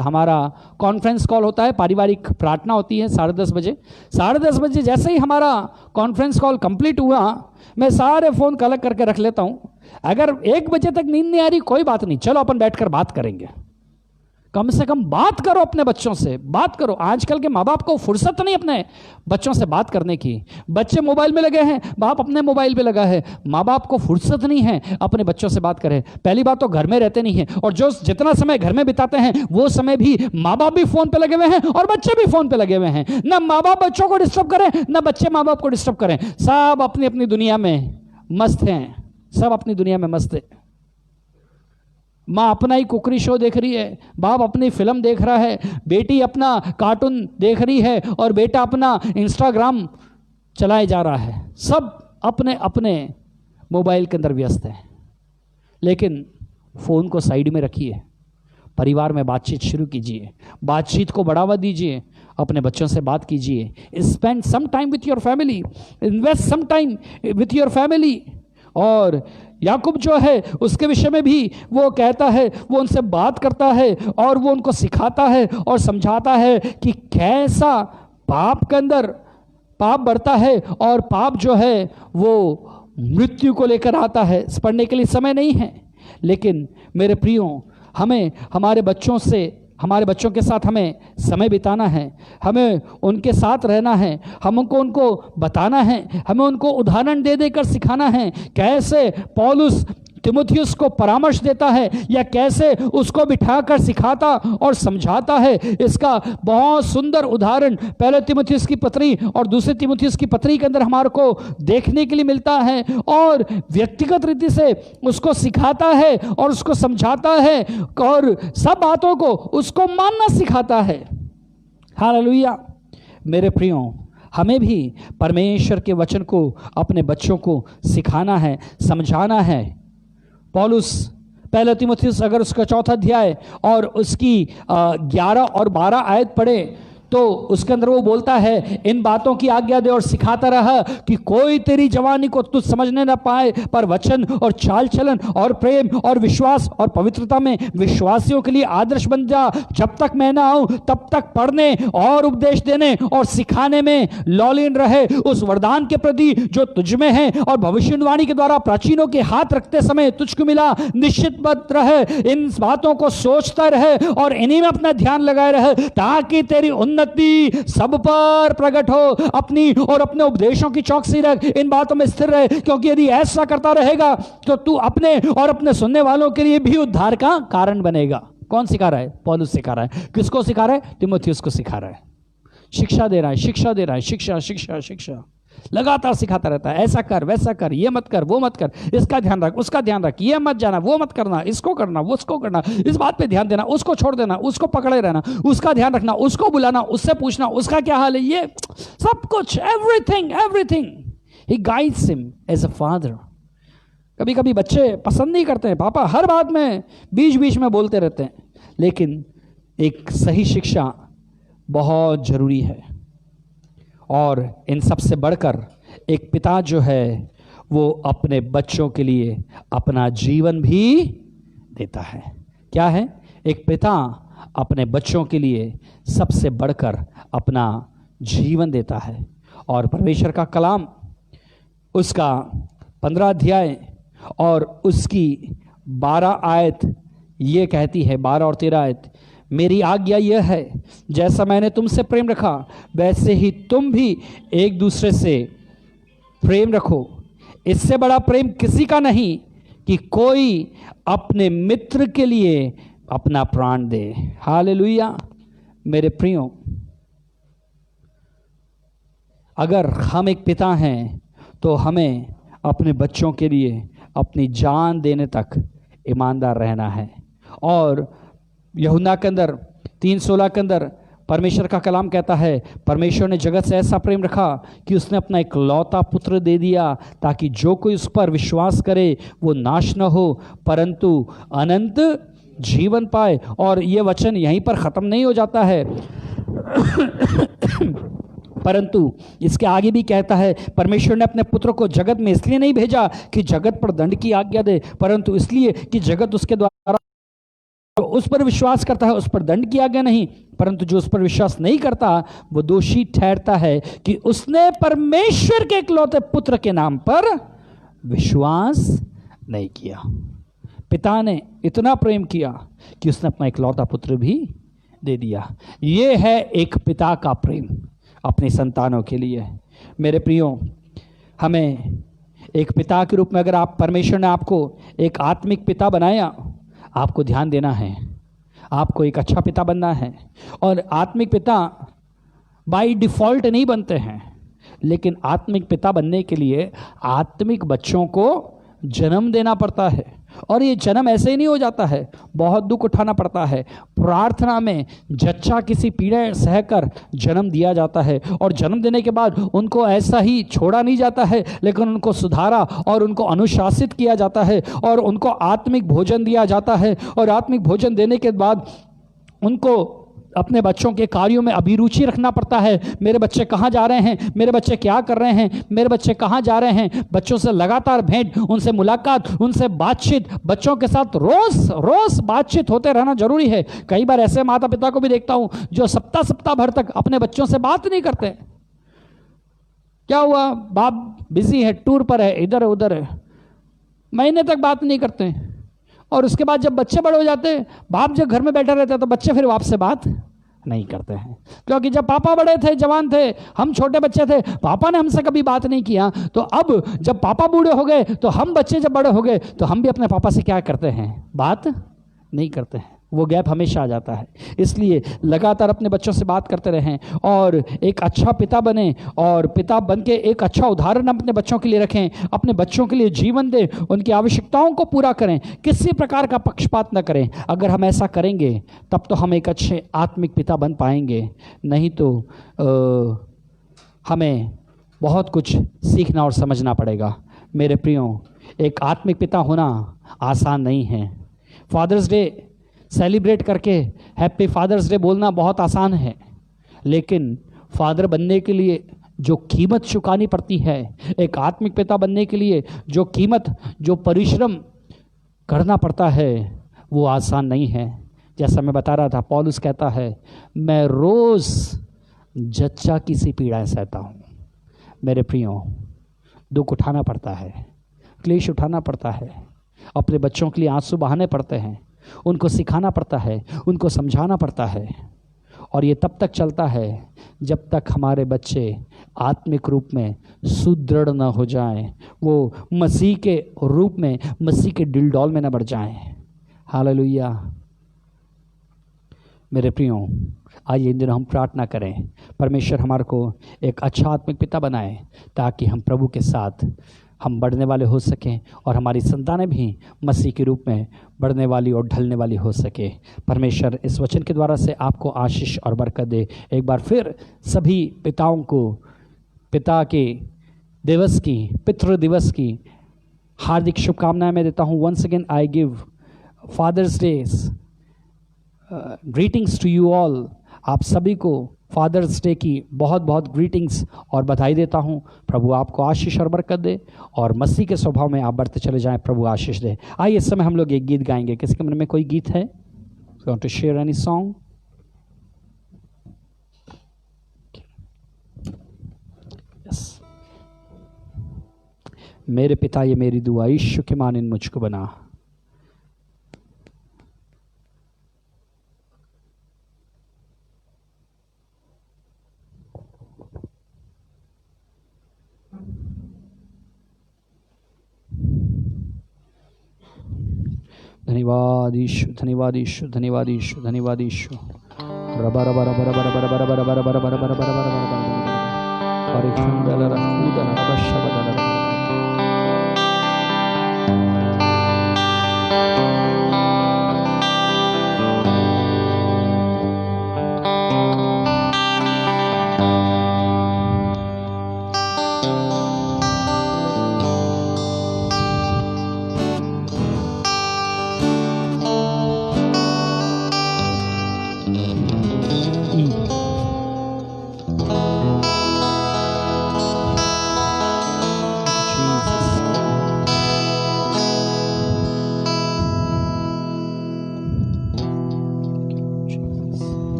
हमारा कॉन्फ्रेंस कॉल होता है, पारिवारिक प्रार्थना होती है 10:30 बजे। 10:30 बजे जैसे ही हमारा कॉन्फ्रेंस कॉल कंप्लीट हुआ, मैं सारे फ़ोन कलेक्ट करके रख लेता हूँ। अगर 1 बजे तक नींद नहीं आ रही, कोई बात नहीं, चलो अपन बैठकर बात करेंगे, कम से कम बात करो, अपने बच्चों से बात करो। आजकल के माँ बाप को फुर्सत नहीं अपने बच्चों से बात करने की। बच्चे मोबाइल में लगे हैं, बाप अपने मोबाइल पे लगा है, माँ बाप को फुर्सत नहीं है अपने बच्चों से बात करें। पहली बात तो घर में रहते नहीं हैं, और जो जितना समय घर में बिताते हैं वो समय भी माँ बाप भी फ़ोन पे लगे हुए हैं और बच्चे भी फ़ोन पे लगे हुए हैं। ना माँ बाप बच्चों को डिस्टर्ब करें, ना बच्चे माँ बाप को डिस्टर्ब करें। सब अपनी अपनी दुनिया में मस्त हैं, सब अपनी दुनिया में मस्त है। माँ अपना ही कुकरी शो देख रही है, बाप अपनी फिल्म देख रहा है, बेटी अपना कार्टून देख रही है, और बेटा अपना इंस्टाग्राम चलाए जा रहा है। सब अपने अपने मोबाइल के अंदर व्यस्त हैं। लेकिन फ़ोन को साइड में रखिए, परिवार में बातचीत शुरू कीजिए, बातचीत को बढ़ावा दीजिए, अपने बच्चों से बात कीजिए, spend some time with your family, invest some time with your family. और याकूब जो है उसके विषय में भी वो कहता है, वो उनसे बात करता है और वो उनको सिखाता है और समझाता है कि कैसा पाप के अंदर पाप बढ़ता है और पाप जो है वो मृत्यु को लेकर आता है। इस पढ़ने के लिए समय नहीं है, लेकिन मेरे प्रियो, हमें हमारे बच्चों के साथ हमें समय बिताना है, हमें उनके साथ रहना है, हमको उनको बताना है, हमें उनको उदाहरण दे देकर सिखाना है। कैसे पौलुस तिमुथियुस को परामर्श देता है या कैसे उसको बिठाकर सिखाता और समझाता है, इसका बहुत सुंदर उदाहरण पहले तिमुथियुस की पत्री और दूसरे तिमुथियुस की पत्री के अंदर हमारे को देखने के लिए मिलता है। और व्यक्तिगत रीति से उसको सिखाता है और उसको समझाता है और सब बातों को उसको मानना सिखाता है। हालेलुया। मेरे प्रियो, हमें भी परमेश्वर के वचन को अपने बच्चों को सिखाना है, समझाना है। पौलुस पहले तिमुथियुस अगर उसका 4 अध्याय और उसकी 11 और 12 आयत पढ़े तो उसके अंदर वो बोलता है, इन बातों की आज्ञा दे और सिखाता रहा कि कोई तेरी जवानी को तुझ समझने न पाए, पर वचन और चाल चलन और प्रेम और विश्वास और पवित्रता में विश्वासियों के लिए आदर्श बन जा। जब तक मैं ना आऊं तब तक पढ़ने और उपदेश देने और सिखाने में लौलीन रहे। उस वरदान के प्रति जो तुझ में है और भविष्यवाणी के द्वारा प्राचीनों के हाथ रखते समय तुझको मिला, निश्चित मत रहे। इन बातों को सोचता रहे और इन्हीं में अपना ध्यान लगाए रहे, ताकि तेरी उन्नति सब पर प्रकट हो। अपनी और अपने उपदेशों की चौकसी रख, इन बातों में स्थिर रहे, क्योंकि यदि ऐसा करता रहेगा तो तू अपने और अपने सुनने वालों के लिए भी उद्धार का कारण बनेगा। कौन सिखा रहा है? पौलुस सिखा रहा है। किसको सिखा रहा है? तिमुथियुस को सिखा रहा है, शिक्षा दे रहा है, शिक्षा दे रहा है, शिक्षा शिक्षा शिक्षा लगातार सिखाता रहता है। ऐसा कर, वैसा कर, ये मत कर, वो मत कर, इसका ध्यान रख, उसका ध्यान रख, ये मत जाना, वो मत करना, इसको करना, वो उसको करना, इस बात पे ध्यान देना, उसको छोड़ देना, उसको पकड़े रहना, उसका ध्यान रखना, उसको बुलाना, उससे पूछना उसका क्या हाल है, ये सब कुछ, एवरीथिंग ही guides him as a father. कभी कभी बच्चे पसंद नहीं करते हैं, पापा हर बात में बीच बीच में बोलते रहते हैं, लेकिन एक सही शिक्षा बहुत जरूरी है। और इन सब से बढ़कर एक पिता जो है वो अपने बच्चों के लिए अपना जीवन भी देता है। क्या है? एक पिता अपने बच्चों के लिए सबसे बढ़कर अपना जीवन देता है। और परमेश्वर का कलाम उसका 15 अध्याय और उसकी 12 आयत ये कहती है, 12 और 13 आयत, मेरी आज्ञा यह है, जैसा मैंने तुमसे प्रेम रखा वैसे ही तुम भी एक दूसरे से प्रेम रखो। इससे बड़ा प्रेम किसी का नहीं कि कोई अपने मित्र के लिए अपना प्राण दे। हालेलुया। मेरे प्रियो, अगर हम एक पिता हैं तो हमें अपने बच्चों के लिए अपनी जान देने तक ईमानदार रहना है। और यूहन्ना के अंदर 3:16 के अंदर परमेश्वर का कलाम कहता है, परमेश्वर ने जगत से ऐसा प्रेम रखा कि उसने अपना इकलौता पुत्र दे दिया, ताकि जो कोई उस पर विश्वास करे वो नाश न हो परंतु अनंत जीवन पाए। और ये वचन यहीं पर ख़त्म नहीं हो जाता है परंतु इसके आगे भी कहता है, परमेश्वर ने अपने पुत्र को जगत में इसलिए नहीं भेजा कि जगत पर दंड की आज्ञा दे, परंतु इसलिए कि जगत उसके द्वारा उस पर विश्वास करता है, उस पर दंड की आज्ञा नहीं, परंतु जो उस पर विश्वास नहीं करता वो दोषी ठहरता है कि उसने परमेश्वर के इकलौते पुत्र के नाम पर विश्वास नहीं किया। पिता ने इतना प्रेम किया कि उसने अपना इकलौता पुत्र भी दे दिया। ये है एक पिता का प्रेम अपनी संतानों के लिए। मेरे प्रियो, हमें एक पिता के रूप में, अगर आप परमेश्वर ने आपको एक आत्मिक पिता बनाया, आपको ध्यान देना है, आपको एक अच्छा पिता बनना है। और आत्मिक पिता बाय डिफ़ॉल्ट नहीं बनते हैं, लेकिन आत्मिक पिता बनने के लिए आत्मिक बच्चों को जन्म देना पड़ता है, और ये जन्म ऐसे ही नहीं हो जाता है, बहुत दुख उठाना पड़ता है। प्रार्थना में जच्चा किसी पीड़ा सहकर जन्म दिया जाता है, और जन्म देने के बाद उनको ऐसा ही छोड़ा नहीं जाता है, लेकिन उनको सुधारा और उनको अनुशासित किया जाता है, और उनको आत्मिक भोजन दिया जाता है। और आत्मिक भोजन देने के बाद उनको अपने बच्चों के कार्यों में अभिरुचि रखना पड़ता है। मेरे बच्चे कहाँ जा रहे हैं, मेरे बच्चे क्या कर रहे हैं, मेरे बच्चे कहाँ जा रहे हैं। बच्चों से लगातार भेंट, उनसे मुलाकात, उनसे बातचीत, बच्चों के साथ रोज बातचीत होते रहना जरूरी है। कई बार ऐसे माता पिता को भी देखता हूँ जो सप्ताह भर तक अपने बच्चों से बात नहीं करते। क्या हुआ, बाप बिजी है, टूर पर है, इधर उधर है, महीने तक बात नहीं करते। और उसके बाद जब बच्चे बड़े हो जाते हैं, बाप जब घर में बैठा रहता है तो बच्चे फिर बाप से बात नहीं करते हैं, क्योंकि जब पापा बड़े थे, जवान थे, हम छोटे बच्चे थे, पापा ने हमसे कभी बात नहीं किया। तो अब जब पापा बूढ़े हो गए, तो हम बच्चे जब बड़े हो गए, तो हम भी अपने पापा से क्या करते हैं, बात नहीं करते हैं। वो गैप हमेशा आ जाता है। इसलिए लगातार अपने बच्चों से बात करते रहें और एक अच्छा पिता बने, और पिता बन के एक अच्छा उदाहरण अपने बच्चों के लिए रखें, अपने बच्चों के लिए जीवन दें, उनकी आवश्यकताओं को पूरा करें, किसी प्रकार का पक्षपात न करें। अगर हम ऐसा करेंगे तब तो हम एक अच्छे आत्मिक पिता बन पाएंगे, नहीं तो हमें बहुत कुछ सीखना और समझना पड़ेगा। मेरे प्रियो, एक आत्मिक पिता होना आसान नहीं है। फादर्स डे सेलिब्रेट करके हैप्पी फादर्स डे बोलना बहुत आसान है, लेकिन फादर बनने के लिए जो कीमत चुकानी पड़ती है, एक आत्मिक पिता बनने के लिए जो कीमत, जो परिश्रम करना पड़ता है, वो आसान नहीं है। जैसा मैं बता रहा था, पौलुस कहता है, मैं रोज़ जच्चा की सी पीड़ाएं सहता हूँ। मेरे प्रियो, दुख उठाना पड़ता है, क्लेश उठाना पड़ता है, अपने बच्चों के लिए आंसू बहाने पड़ते हैं, उनको सिखाना पड़ता है, उनको समझाना पड़ता है। और ये तब तक चलता है जब तक हमारे बच्चे आत्मिक रूप में सुदृढ़ न हो जाएं, वो मसीह के रूप में, मसीह के डिलडॉल में न बढ़ जाएं। हालेलुया। मेरे प्रियो, आइए इन दिनों हम प्रार्थना करें, परमेश्वर हमारे को एक अच्छा आत्मिक पिता बनाए, ताकि हम प्रभु के साथ हम बढ़ने वाले हो सकें, और हमारी संतानें भी मसीह के रूप में बढ़ने वाली और ढलने वाली हो सके। परमेश्वर इस वचन के द्वारा से आपको आशीष और बरकत दे। एक बार फिर सभी पिताओं को पिता के दिवस की, पितृ दिवस की हार्दिक शुभकामनाएं मैं देता हूँ। Once again I give fathers days greetings to you all. आप सभी को फादर्स डे की बहुत बहुत ग्रीटिंग्स और बधाई देता हूँ। प्रभु आपको आशीष और बरकत दे, और मसीह के स्वभाव में आप बढ़ते चले जाएं। प्रभु आशीष दे। आइए इस समय हम लोग एक गीत गाएंगे। किसी के मन में कोई गीत है? Want to share any song? Yes. मेरे पिता ये मेरी दुआ, यीशु के मानिन मुझको बना। धन्यवाद यीशु, धन्यवाद यीशु, धन्यवाद यीशु, धन्यवाद यीशु। रबा रबा रबा रबा रबा रबा रबा रबा रबा रबा रबा रबा रबा और एक सुंदर रखूदन अवश्य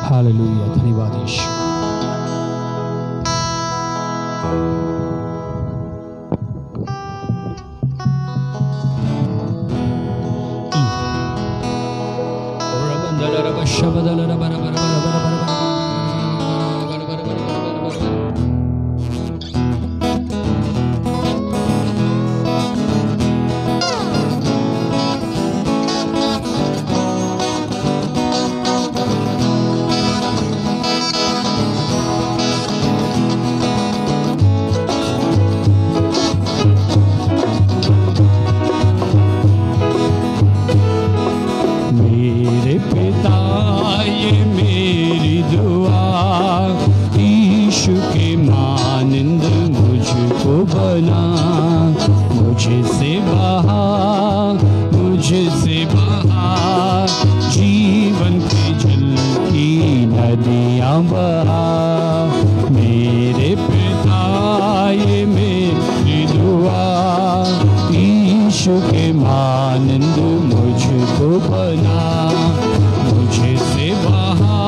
हालेलुया। धन्यवाद यीशु। बना, मुझसे बहा, मुझसे बहा, जीवन के जल की नदियाँ बहा। मेरे पिता ये मेरी दुआ, यीशु के मानंद मुझको बना, मुझसे बहा,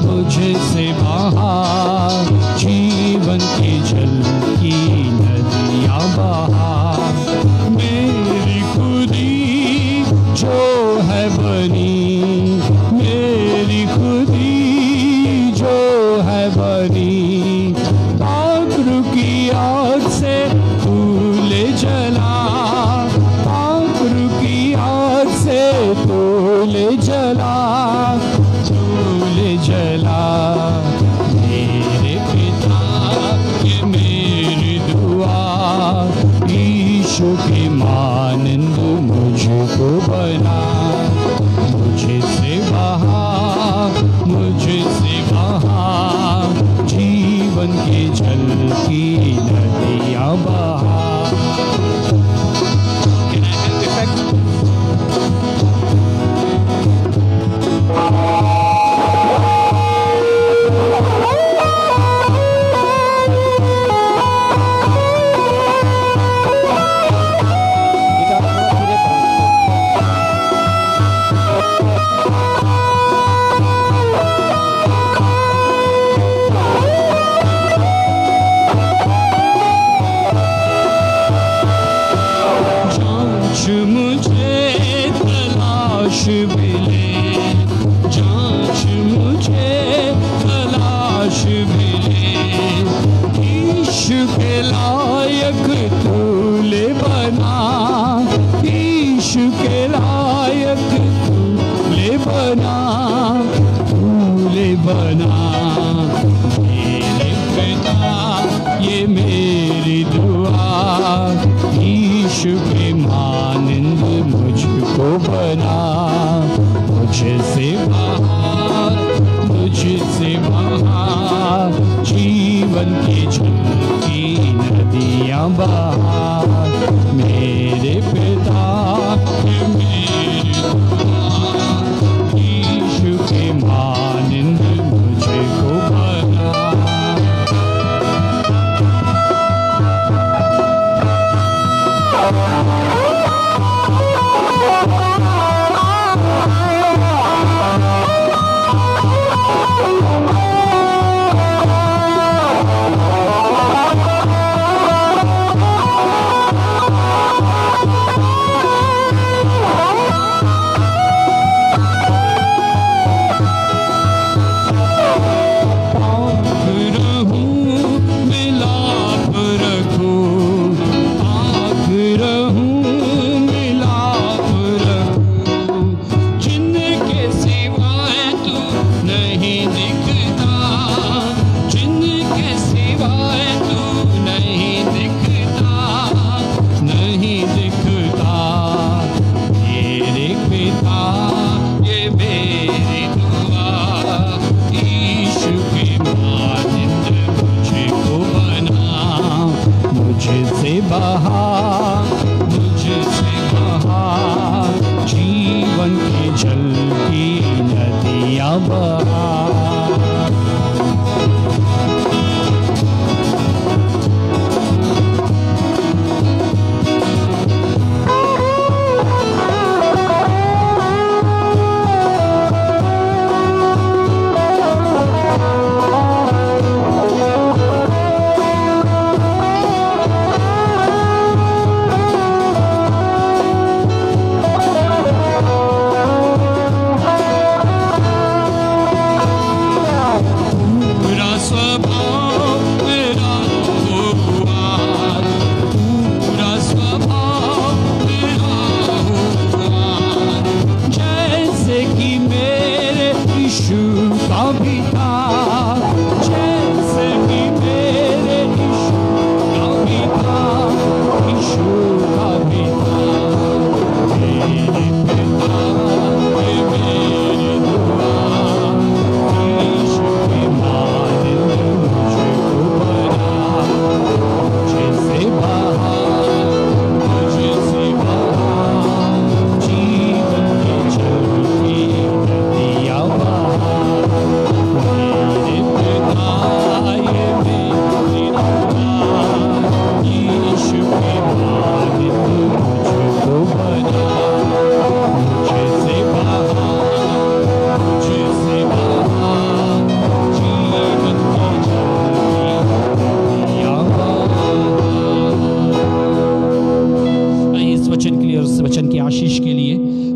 मुझसे बहा, जीवन के जल की नदियाँ बहा। मेरी खुदी जो है बनी, मेरी खुदी जो है बनी, पाखरू की आग से तूले जला, पाखरू की आग से तूले जला, तूले जला। मेरे पिता ये मेरी दुआ, यीशु के मानंद मुझको बना, मुझसे बहा, मुझसे बहा, जीवन के जल की नदियाँ बहा। Can I have the effect? मुझे तलाश मिले, जांच मुझे तलाश मिले, यीशु के लायक तूले बना, यीशु के लायक तूले बना, तूले बना। मेरे पिता ये मेरी दुआ, यीशु के मानंद मुझको बना, मुझसे बहा, मुझसे बहा, जीवन की जल की नदियाँ बहा। मेरे पिता ये मेरी दुआ, यीशु के मानंद मुझको बना। मुझसे बहा, मुझसे बहा, जीवन के जल की नदियाँ बहा।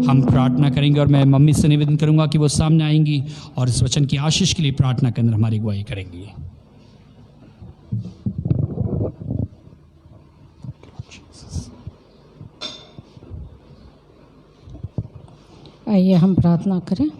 हम प्रार्थना करेंगे और मैं मम्मी से निवेदन करूंगा कि वो सामने आएंगी और इस वचन की आशीष के लिए प्रार्थना के अंदर हमारी अगुवाई करेंगी। आइए हम प्रार्थना करें।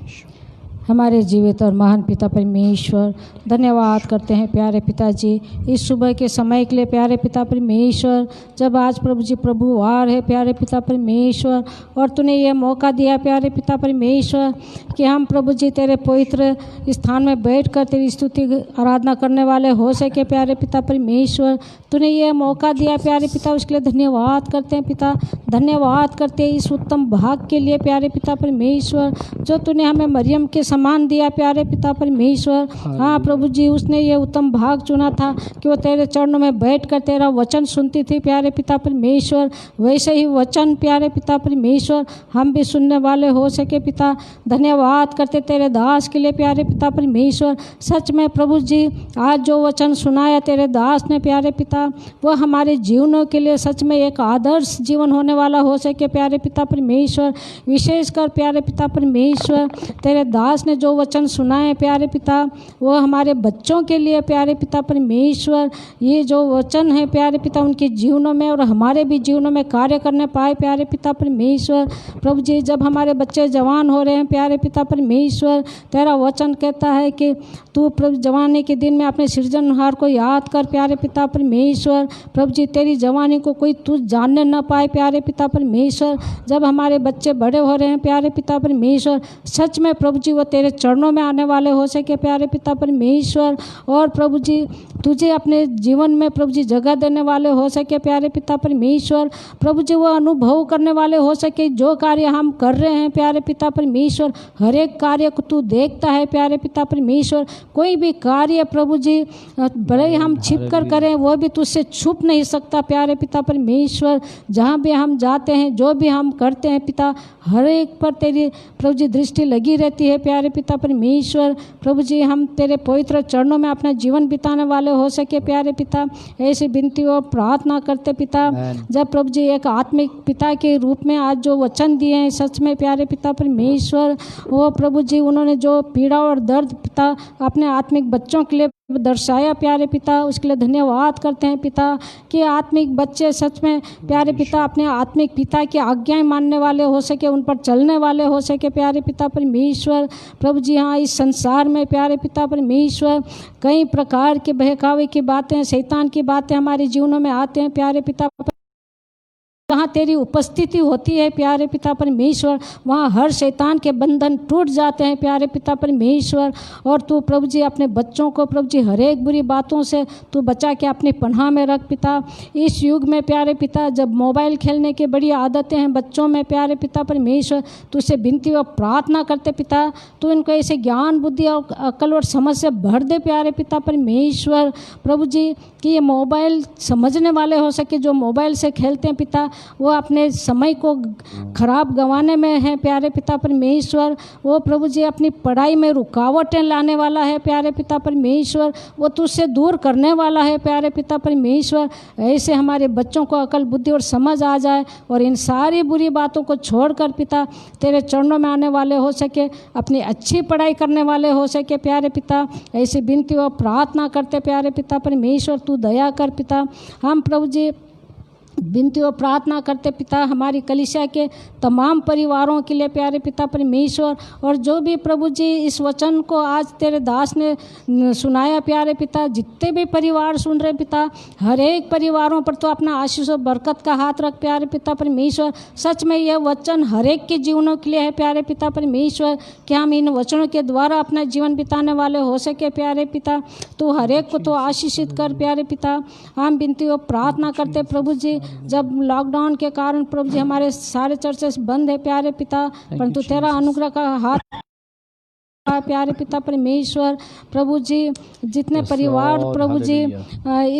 हमारे जीवित और महान पिता परमेश्वर, धन्यवाद करते हैं प्यारे पिताजी इस सुबह के समय के लिए प्यारे पिता परमेश्वर, जब आज प्रभु जी प्रभुवार है प्यारे पिता परमेश्वर, और तूने ये मौका दिया प्यारे पिता परमेश्वर कि हम प्रभु जी तेरे पवित्र स्थान में बैठकर तेरी स्तुति आराधना करने वाले हो सके प्यारे पिता परमेश्वर। तूने ये मौका दिया प्यारे पिता, उसके लिए धन्यवाद करते हैं पिता। धन्यवाद करते हैं इस उत्तम भाग के लिए प्यारे पिता परमेश्वर, जो तूने हमें मरियम के समान दिया प्यारे पिता परमेश्वर। हाँ प्रभु जी, उसने ये उत्तम भाग चुना था कि वो तेरे चरणों में बैठकर तेरा वचन सुनती थी प्यारे पिता परमेश्वर। वैसे ही वचन प्यारे पिता परमेश्वर हम भी सुनने वाले हो सके पिता। धन्यवाद करते तेरे दास के लिए प्यारे पिता परमेश्वर। सच में प्रभु जी, आज जो वचन सुनाया तेरे दास ने प्यारे पिता, वो हमारे जीवनों के लिए सच में एक आदर्श जीवन होने वाला हो सके प्यारे पिता परमेश्वर। विशेषकर प्यारे पिता परमेश्वर, तेरे दास ने जो वचन सुनाए प्यारे पिता, वो हमारे बच्चों के लिए प्यारे पिता परमेश्वर, ये जो वचन है प्यारे पिता उनके जीवनों में और हमारे भी जीवनों में कार्य करने पाए प्यारे पिता परमेश्वर। प्रभु जी, जब हमारे बच्चे जवान हो रहे हैं प्यारे पिता परमेश्वर, तेरा वचन कहता है कि तू प्रभु जवानी के दिन में अपने सृजनहार को याद कर प्यारे पिता परमेश्वर। प्रभु जी, तेरी जवानी को कोई तू जानने न पाए प्यारे पिता परमेश्वर। जब हमारे बच्चे बड़े हो रहे हैं प्यारे पिता परमेश्वर, सच में प्रभु जी वो तेरे चरणों में आने वाले हो सके प्यारे पिता परमेश्वर। और प्रभु जी, तुझे अपने जीवन में प्रभु जी जगह देने वाले हो सके प्यारे पिता परमेश्वर। प्रभु जी, वो अनुभव करने वाले हो सके जो कार्य हम कर रहे हैं प्यारे पिता परमेश्वर, हर एक कार्य को तू देखता है प्यारे पिता परमेश्वर। कोई भी कार्य प्रभु जी बड़े हम छिप कर करें, वो भी तुझसे छुप नहीं सकता प्यारे पिता परमेश्वर। जहाँ भी हम जाते हैं, जो भी हम करते हैं पिता, हर एक पर तेरी प्रभु जी दृष्टि लगी रहती है प्यारे पिता परमेश्वर। प्रभु जी, हम तेरे पवित्र चरणों में अपना जीवन बिताने वाले हो सके प्यारे पिता, ऐसी विनती और प्रार्थना करते पिता। जब प्रभु जी एक आत्मिक पिता के रूप में आज जो वचन दिए हैं, सच में प्यारे पिता परमेश्वर, वो प्रभु जी उन्होंने जो पीड़ा और दर्द पिता अपने आत्मिक बच्चों के लिए दर्शाया प्यारे पिता, उसके लिए धन्यवाद करते हैं पिता कि आत्मिक बच्चे सच में प्यारे पिता अपने आत्मिक पिता की आज्ञाएं मानने वाले हो सके, उन पर चलने वाले हो सके प्यारे पिता परमेश्वर। प्रभु जी, हाँ इस संसार में प्यारे पिता परमेश्वर कई प्रकार के बहकावे की बातें, शैतान की बातें हमारे जीवनों में आते हैं प्यारे पिता। जहाँ तेरी उपस्थिति होती है प्यारे पिता परमेश्वर, वहाँ हर शैतान के बंधन टूट जाते हैं प्यारे पिता परमेश्वर। और तू प्रभु जी अपने बच्चों को प्रभु जी हर एक बुरी बातों से तू बचा के अपनी पनाह में रख पिता। इस युग में प्यारे पिता, जब मोबाइल खेलने की बड़ी आदतें हैं बच्चों में प्यारे पिता परमेश्वर, तुझसे विनती और प्रार्थना करते पिता, तू इनको ऐसे ज्ञान बुद्धि और अकल और समझ से भर दे प्यारे पिता परमेश्वर। प्रभु जी, कि ये मोबाइल समझने वाले हो सके, जो मोबाइल से खेलते हैं पिता, वो अपने समय को खराब गंवाने में है प्यारे पिता परमेश्वर। वो प्रभु जी अपनी पढ़ाई में रुकावटें लाने वाला है प्यारे पिता परमेश्वर, वो तुझसे दूर करने वाला है प्यारे पिता परमेश्वर। ऐसे हमारे बच्चों को अकल बुद्धि और समझ आ जाए और इन सारी बुरी बातों को छोड़कर पिता तेरे चरणों में आने वाले हो सके, अपनी अच्छी पढ़ाई करने वाले हो सके प्यारे पिता। ऐसी विनती और प्रार्थना करते प्यारे पिता परमेश्वर, तू दया कर पिता। हम प्रभु जी विनती और प्रार्थना करते पिता हमारी कलीसिया के तमाम परिवारों के लिए प्यारे पिता परमेश्वर, और जो भी प्रभु जी इस वचन को आज तेरे दास ने सुनाया प्यारे पिता, जितने भी परिवार सुन रहे पिता, हर एक परिवारों पर तो अपना आशीष और बरकत का हाथ रख प्यारे पिता परमेश्वर। सच में यह वचन हर एक के जीवनों के लिए है प्यारे पिता परमेश्वर, कि हम इन वचनों के द्वारा अपना जीवन बिताने वाले हो सके प्यारे पिता। तो हर एक को तो आशीषित कर प्यारे पिता। हम विनती और प्रार्थना करते प्रभु जी, जब लॉकडाउन के कारण प्रभु जी हमारे सारे चर्चेस बंद है प्यारे पिता, परंतु तेरा अनुग्रह का हाथ प्यारे पिता परमेश्वर, प्रभु जी जितने परिवार प्रभु जी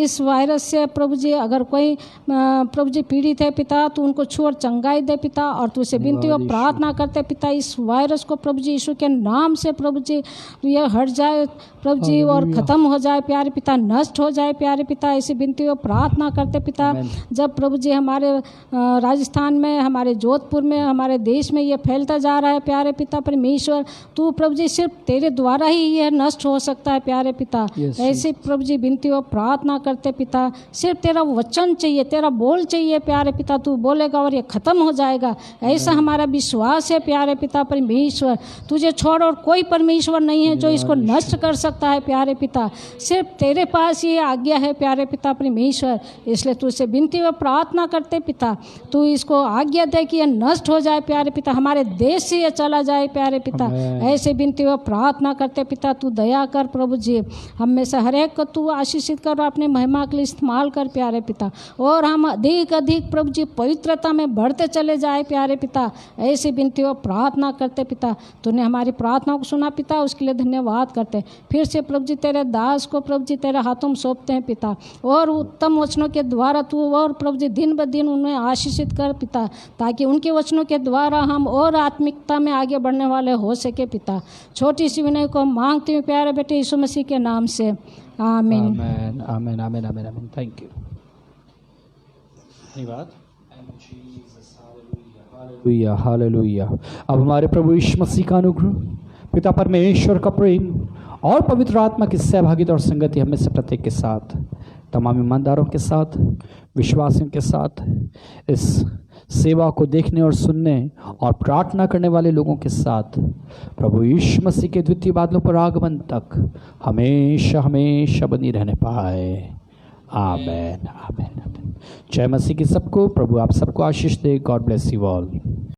इस वायरस से प्रभु जी अगर कोई प्रभु जी पीड़ित है पिता, तो उनको छू और चंगाई दे पिता। और तू से विनती और प्रार्थना करते पिता, इस वायरस को प्रभु जी यीशु के नाम से प्रभु जी ये हट जाए प्रभु जी और ख़त्म हो जाए प्यारे पिता, नष्ट हो जाए प्यारे पिता। ऐसी विनती और प्रार्थना करते पिता। जब प्रभु जी हमारे राजस्थान में, हमारे जोधपुर में, हमारे देश में ये फैलता जा रहा है प्यारे पिता परमेश्वर, तू प्रभु जी सिर्फ तेरे द्वारा ही यह नष्ट हो सकता है प्यारे पिता। ऐसे प्रभु जी विनती और प्रार्थना करते पिता, सिर्फ तेरा वचन चाहिए, तेरा बोल चाहिए प्यारे पिता। तू बोलेगा और ये ख़त्म हो जाएगा, ऐसा हमारा विश्वास है प्यारे पिता परमेश्वर। तुझे छोड़ और कोई परमेश्वर नहीं है जो इसको नष्ट कर सकता है प्यारे पिता। सिर्फ तेरे पास ये आज्ञा है प्यारे पिता परमेश्वर। इसलिए तुझसे विनती और प्रार्थना करते पिता, तू इसको आज्ञा दे कि यह नष्ट हो जाए प्यारे पिता, हमारे देश से ये चला जाए प्यारे पिता। ऐसे विनती और प्रार्थना करते पिता, तू दया कर प्रभु जी, हम में से हर एक को तू आशीषित कर और अपने महिमा के लिए इस्तेमाल कर प्यारे पिता। और हम अधिक अधिक प्रभु जी पवित्रता में बढ़ते चले जाए प्यारे पिता। ऐसी विनती और प्रार्थना करते पिता। तूने हमारी प्रार्थनाओं को सुना पिता, उसके लिए धन्यवाद करते। फिर से प्रभु जी तेरे दास को प्रभु जी तेरे हाथों में सौंपते हैं पिता, और उत्तम वचनों के द्वारा तू और प्रभु जी दिन ब दिन उन्हें आशीषित कर पिता, ताकि उनके वचनों के द्वारा हम और आत्मिकता में आगे बढ़ने वाले हो सके पिता। छोटी सी विनय को मांगती हूँ प्यारे बेटे यीशु मसीह के नाम से, आमीन। आमीन आमीन आमीन आमीन आमीन। थैंक यू, धन्यवाद। Hallelujah hallelujah. अब हमारे प्रभु यीशु मसीह का अनुग्रह, पिता परमेश्वर का प्रेम और पवित्र आत्मा की सहभागिता और संगति हमें से प्रत्येक के साथ, तमाम ईमानदारों के साथ, विश्वासियों के साथ, इस सेवा को देखने और सुनने और प्रार्थना करने वाले लोगों के साथ प्रभु यीशु मसीह के द्वितीय बादलों पर आगमन तक हमेशा हमेशा बनी रहने पाए। आमीन आमीन आमीन। जय मसीह की सबको, प्रभु आप सबको आशीष दे। God bless you all.